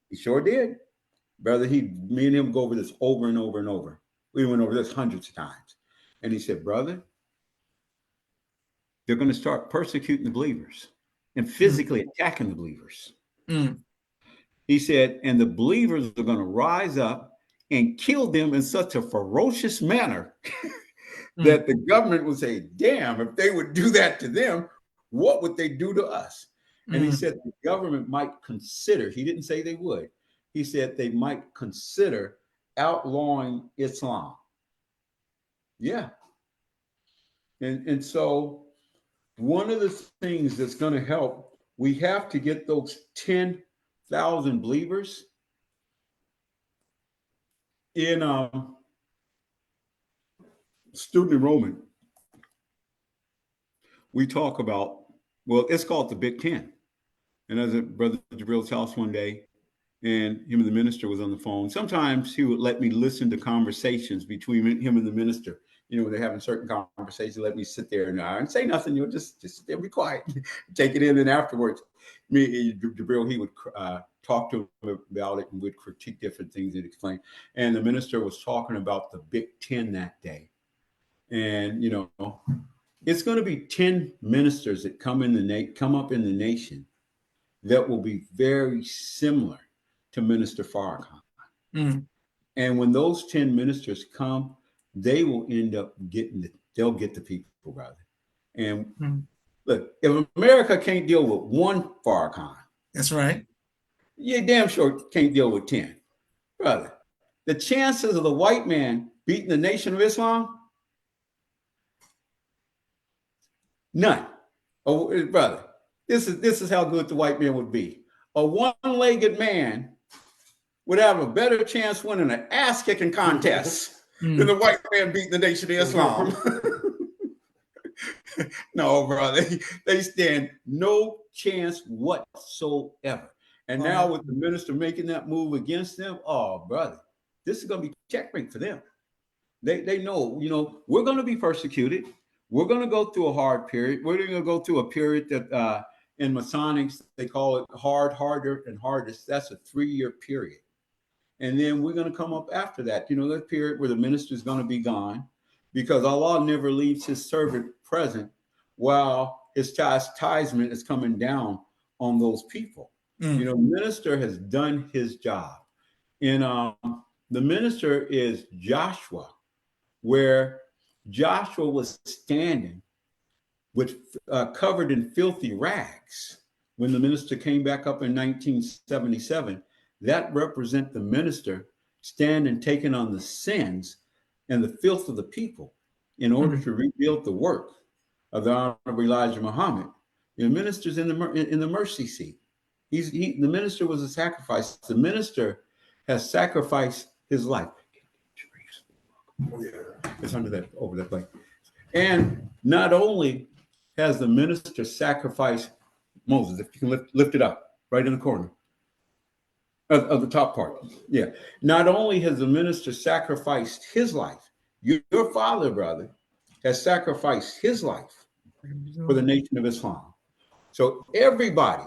He sure did. Brother, me and him go over this over and over and over. We went over this hundreds of times. And he said, brother, they're going to start persecuting the believers and physically attacking the believers. He said, and the believers are going to rise up and kill them in such a ferocious manner that the government would say, damn, if they would do that to them, what would they do to us? And he said the government might consider, he didn't say they would, he said they might consider outlawing Islam. Yeah. And so one of the things that's going to help, we have to get those 10,000 believers in student enrollment. We talk about, well, it's called the Big Ten. And I was at Brother Jabril's house one day, and him and the minister was on the phone. Sometimes he would let me listen to conversations between him and the minister. You know, when they're having certain conversations, let me sit there and say nothing. You'll just sit there and be quiet, take it in. And afterwards, Jabril, he would talk to him about it and would critique different things and explain. And the minister was talking about the Big Ten that day. And, you know, it's going to be 10 ministers that come up in the nation that will be very similar to Minister Farrakhan. And when those 10 ministers come, they will end up they'll get the people, brother. And Look, if America can't deal with one Farrakhan, That's right. you damn sure can't deal with 10. Brother, the chances of the white man beating the Nation of Islam, none. Oh, brother, this is how good the white man would be. A one-legged man would have a better chance winning an ass-kicking contest than the white man beating the Nation of Islam. No, brother, they stand no chance whatsoever. And now with the minister making that move against them, oh, brother, this is going to be checkmate for them. They know, we're going to be persecuted. We're going to go through a hard period. We're going to go through a period that in Masonics, they call it hard, harder, and hardest. That's a 3-year period. And then we're going to come up after that, that period where the minister is going to be gone, because Allah never leaves his servant present while his chastisement is coming down on those people. The minister has done his job. And the minister is Joshua, where Joshua was standing with covered in filthy rags when the minister came back up in 1977. That represent the minister standing, taking on the sins and the filth of the people in order to rebuild the work of the Honorable Elijah Muhammad. The minister's in the mercy seat. The minister was a sacrifice. The minister has sacrificed his life. It's over that plate. And not only has the minister sacrificed Moses, if you can lift it up right in the corner of the top part. Yeah. Not only has the minister sacrificed his life, your father, brother, has sacrificed his life for the Nation of Islam. So everybody,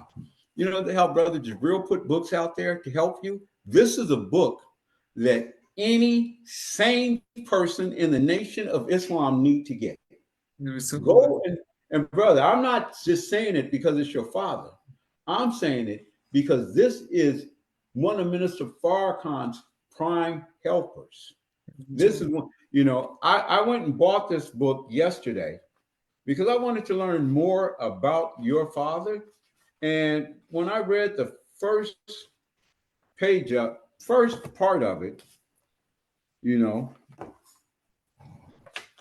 how Brother Jabril put books out there to help you. This is a book that any sane person in the Nation of Islam need to get. Go and brother, I'm not just saying it because it's your father. I'm saying it because this is one of Minister Farrakhan's prime helpers. This is one, I went and bought this book yesterday because I wanted to learn more about your father. And when I read the first part of it,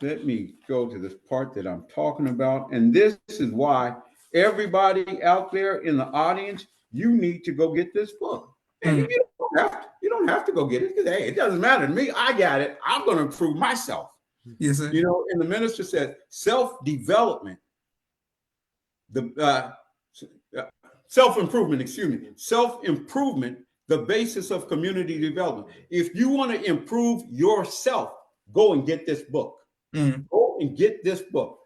let me go to this part that I'm talking about. And this is why everybody out there in the audience, you need to go get this book. And you don't have to go get it because, hey, it doesn't matter to me. I got it. I'm going to improve myself. Yes, sir. And the minister said self-development, self-improvement, self-improvement, the basis of community development. If you want to improve yourself, go and get this book. Go and get this book.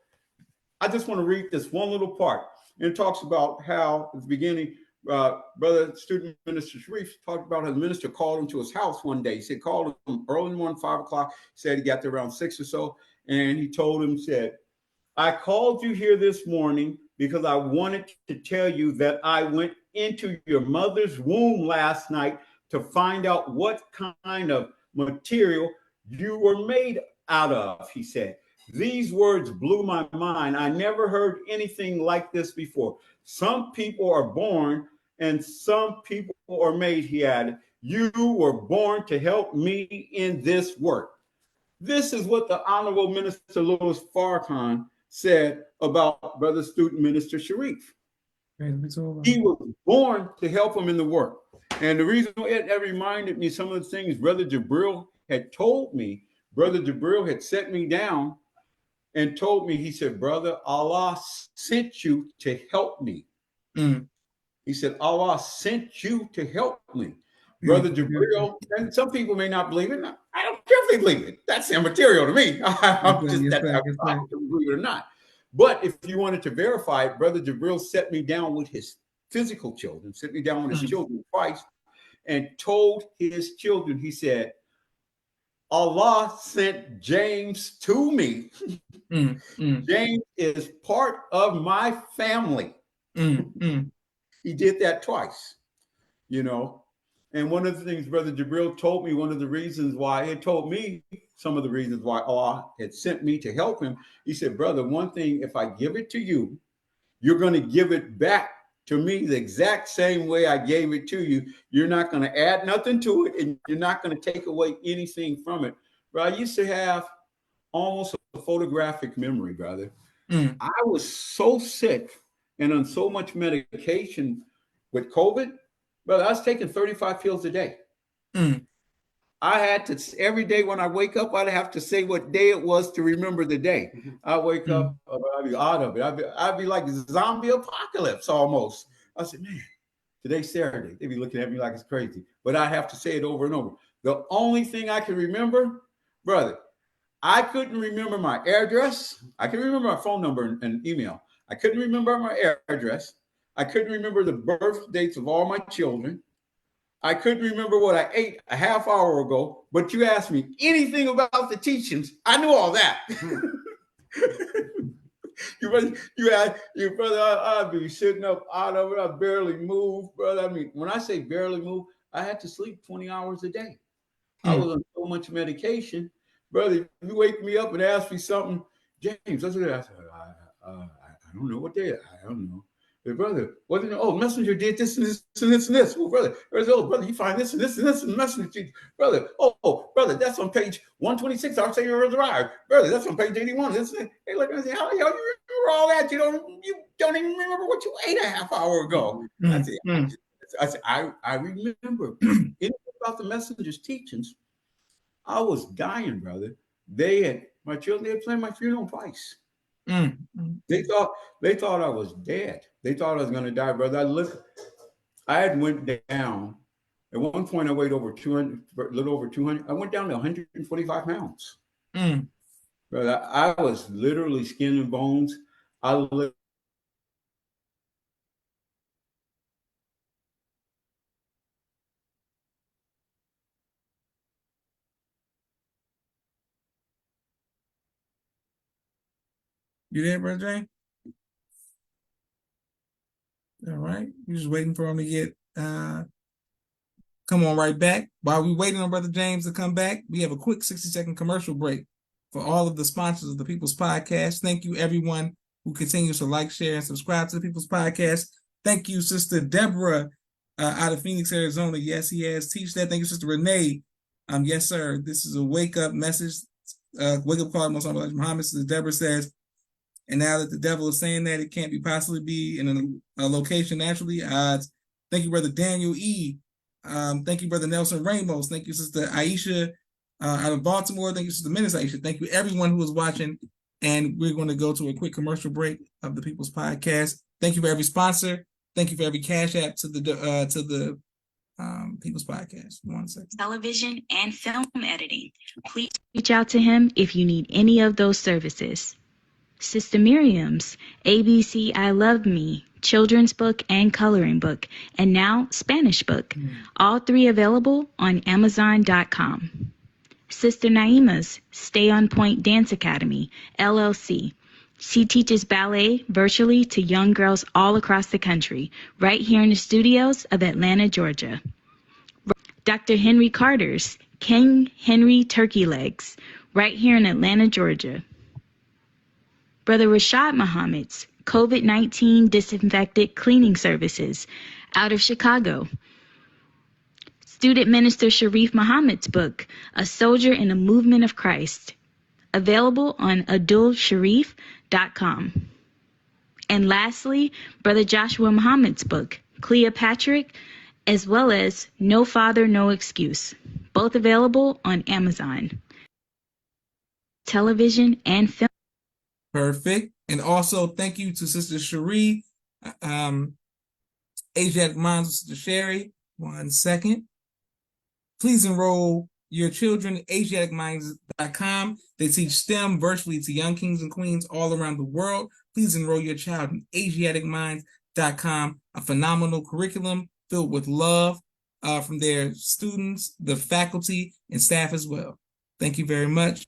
I just want to read this one little part. And it talks about how at the beginning, Brother Student Minister Sharif talked about how the minister called him to his house one day. He said, called him early in the morning, 5 o'clock. Said he got there around 6 or so. And he told him, said, I called you here this morning because I wanted to tell you that I went into your mother's womb last night to find out what kind of material you were made out of, he said. These words blew my mind. I never heard anything like this before. Some people are born and some people are made, he added. You were born to help me in this work. This is what the Honorable Minister Louis Farrakhan said about Brother Student Minister Sharif. He was born to help him in the work. And the reason that reminded me some of the things Brother Jabril had told me, Brother Jabril had set me down and told me, he said, brother, Allah sent you to help me. He said, Allah sent you to help me. Brother Jabril, and some people may not believe it. I don't care if they believe it. That's immaterial to me. I'm just that I believe it or not. But if you wanted to verify it, Brother Jabril set me down with his physical children, set me down with his children twice, and told his children, he said, Allah sent James to me. James is part of my family. He did that twice, And one of the things Brother Jabril told me, one of the reasons why, he told me some of the reasons why Allah had sent me to help him. He said, brother, one thing, if I give it to you, you're going to give it back to me the exact same way I gave it to you. You're not going to add nothing to it, and you're not going to take away anything from it. But I used to have almost a photographic memory, brother. I was so sick and on so much medication with COVID, brother. I was taking 35 pills a day. Mm. I had to, every day when I wake up, I'd have to say what day it was to remember the day. I wake up, I'd be out of it. I'd be like zombie apocalypse almost. I said, man, today's Saturday. They'd be looking at me like it's crazy, but I have to say it over and over. The only thing I can remember, brother, I couldn't remember my address. I can remember my phone number and email. I couldn't remember my address. I couldn't remember the birth dates of all my children. I couldn't remember what I ate a half hour ago, but you asked me anything about the teachings, I knew all that. Your brother, I'd be sitting up out of it. I barely move, brother. I mean, when I say barely move, I had to sleep 20 hours a day. I was on so much medication, brother. You wake me up and ask me something, James. That's what I said. I don't know what they. I don't know. Hey, brother, what did messenger did this and this and this and this. Well, brother, brother, you find this and this and this and messenger, brother. Brother, that's on page 126. I'll say you're right, brother. That's on page 81. This, hey, look, I say, how you remember all that? You don't even remember what you ate a half hour ago. I said, I remember anything about the messenger's teachings. I was dying, brother. My children, they had planned my funeral twice. They thought I was dead. They thought I was going to die, brother. I had went down. At one point, I weighed over 200, a little over 200. I went down to 145 pounds. Brother, I was literally skin and bones. You there, Brother James? All right. You're just waiting for him to get come on right back. While we're waiting on Brother James to come back, we have a quick 60-second commercial break for all of the sponsors of the People's Podcast. Thank you, everyone who continues to like, share, and subscribe to the People's Podcast. Thank you, Sister Deborah out of Phoenix, Arizona. Yes, he has. Teach that. Thank you, Sister Renee. Yes, sir. This is a wake-up message. Wake-up call, Most Honorable Muhammad. Sister Deborah says, and now that the devil is saying that it can't possibly be in a location naturally, odds. Thank you, Brother Daniel E. Thank you, Brother Nelson Ramos. Thank you, Sister Aisha out of Baltimore. Thank you, Sister Minister Aisha. Thank you, everyone who is watching. And we're going to go to a quick commercial break of the People's Podcast. Thank you for every sponsor. Thank you for every cash app to the People's Podcast. 1 second. Television and film editing. Please reach out to him if you need any of those services. Sister Miriam's ABC I Love Me children's book and coloring book, and now Spanish book. All three available on Amazon.com. Sister Naima's Stay on Point Dance Academy, LLC. She teaches ballet virtually to young girls all across the country, right here in the studios of Atlanta, Georgia. Dr. Henry Carter's King Henry Turkey Legs, right here in Atlanta, Georgia. Brother Rashad Muhammad's COVID-19 Disinfected Cleaning Services, out of Chicago. Student Minister Sharif Muhammad's book, A Soldier in the Movement of Christ, available on adulsharif.com. And lastly, Brother Joshua Muhammad's book, Cleopatra, as well as No Father, No Excuse, both available on Amazon. Television and film. Perfect. And also, thank you to Sister Cherie, Asiatic Minds with Sister Sherry. 1 second. Please enroll your children at AsiaticMinds.com. They teach STEM virtually to young kings and queens all around the world. Please enroll your child in AsiaticMinds.com. A phenomenal curriculum filled with love from their students, the faculty, and staff as well. Thank you very much.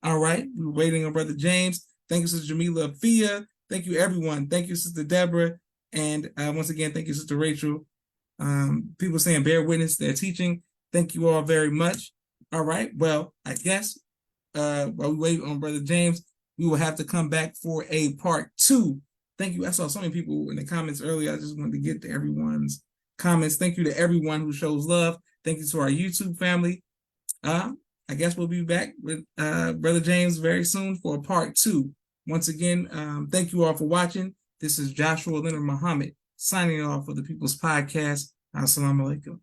All right. We're waiting on Brother James. Thank you, Sister Jamila Fia. Thank you, everyone. Thank you, Sister Deborah. And once again, thank you, Sister Rachel. People saying bear witness, they're teaching. Thank you all very much. All right. Well, I guess while we wait on Brother James, we will have to come back for a part 2 Thank you. I saw so many people in the comments earlier. I just wanted to get to everyone's comments. Thank you to everyone who shows love. Thank you to our YouTube family. I guess we'll be back with Brother James very soon for part 2. Once again, thank you all for watching. This is Joshua Leonard Muhammad signing off for the People's Podcast. Assalamu alaikum.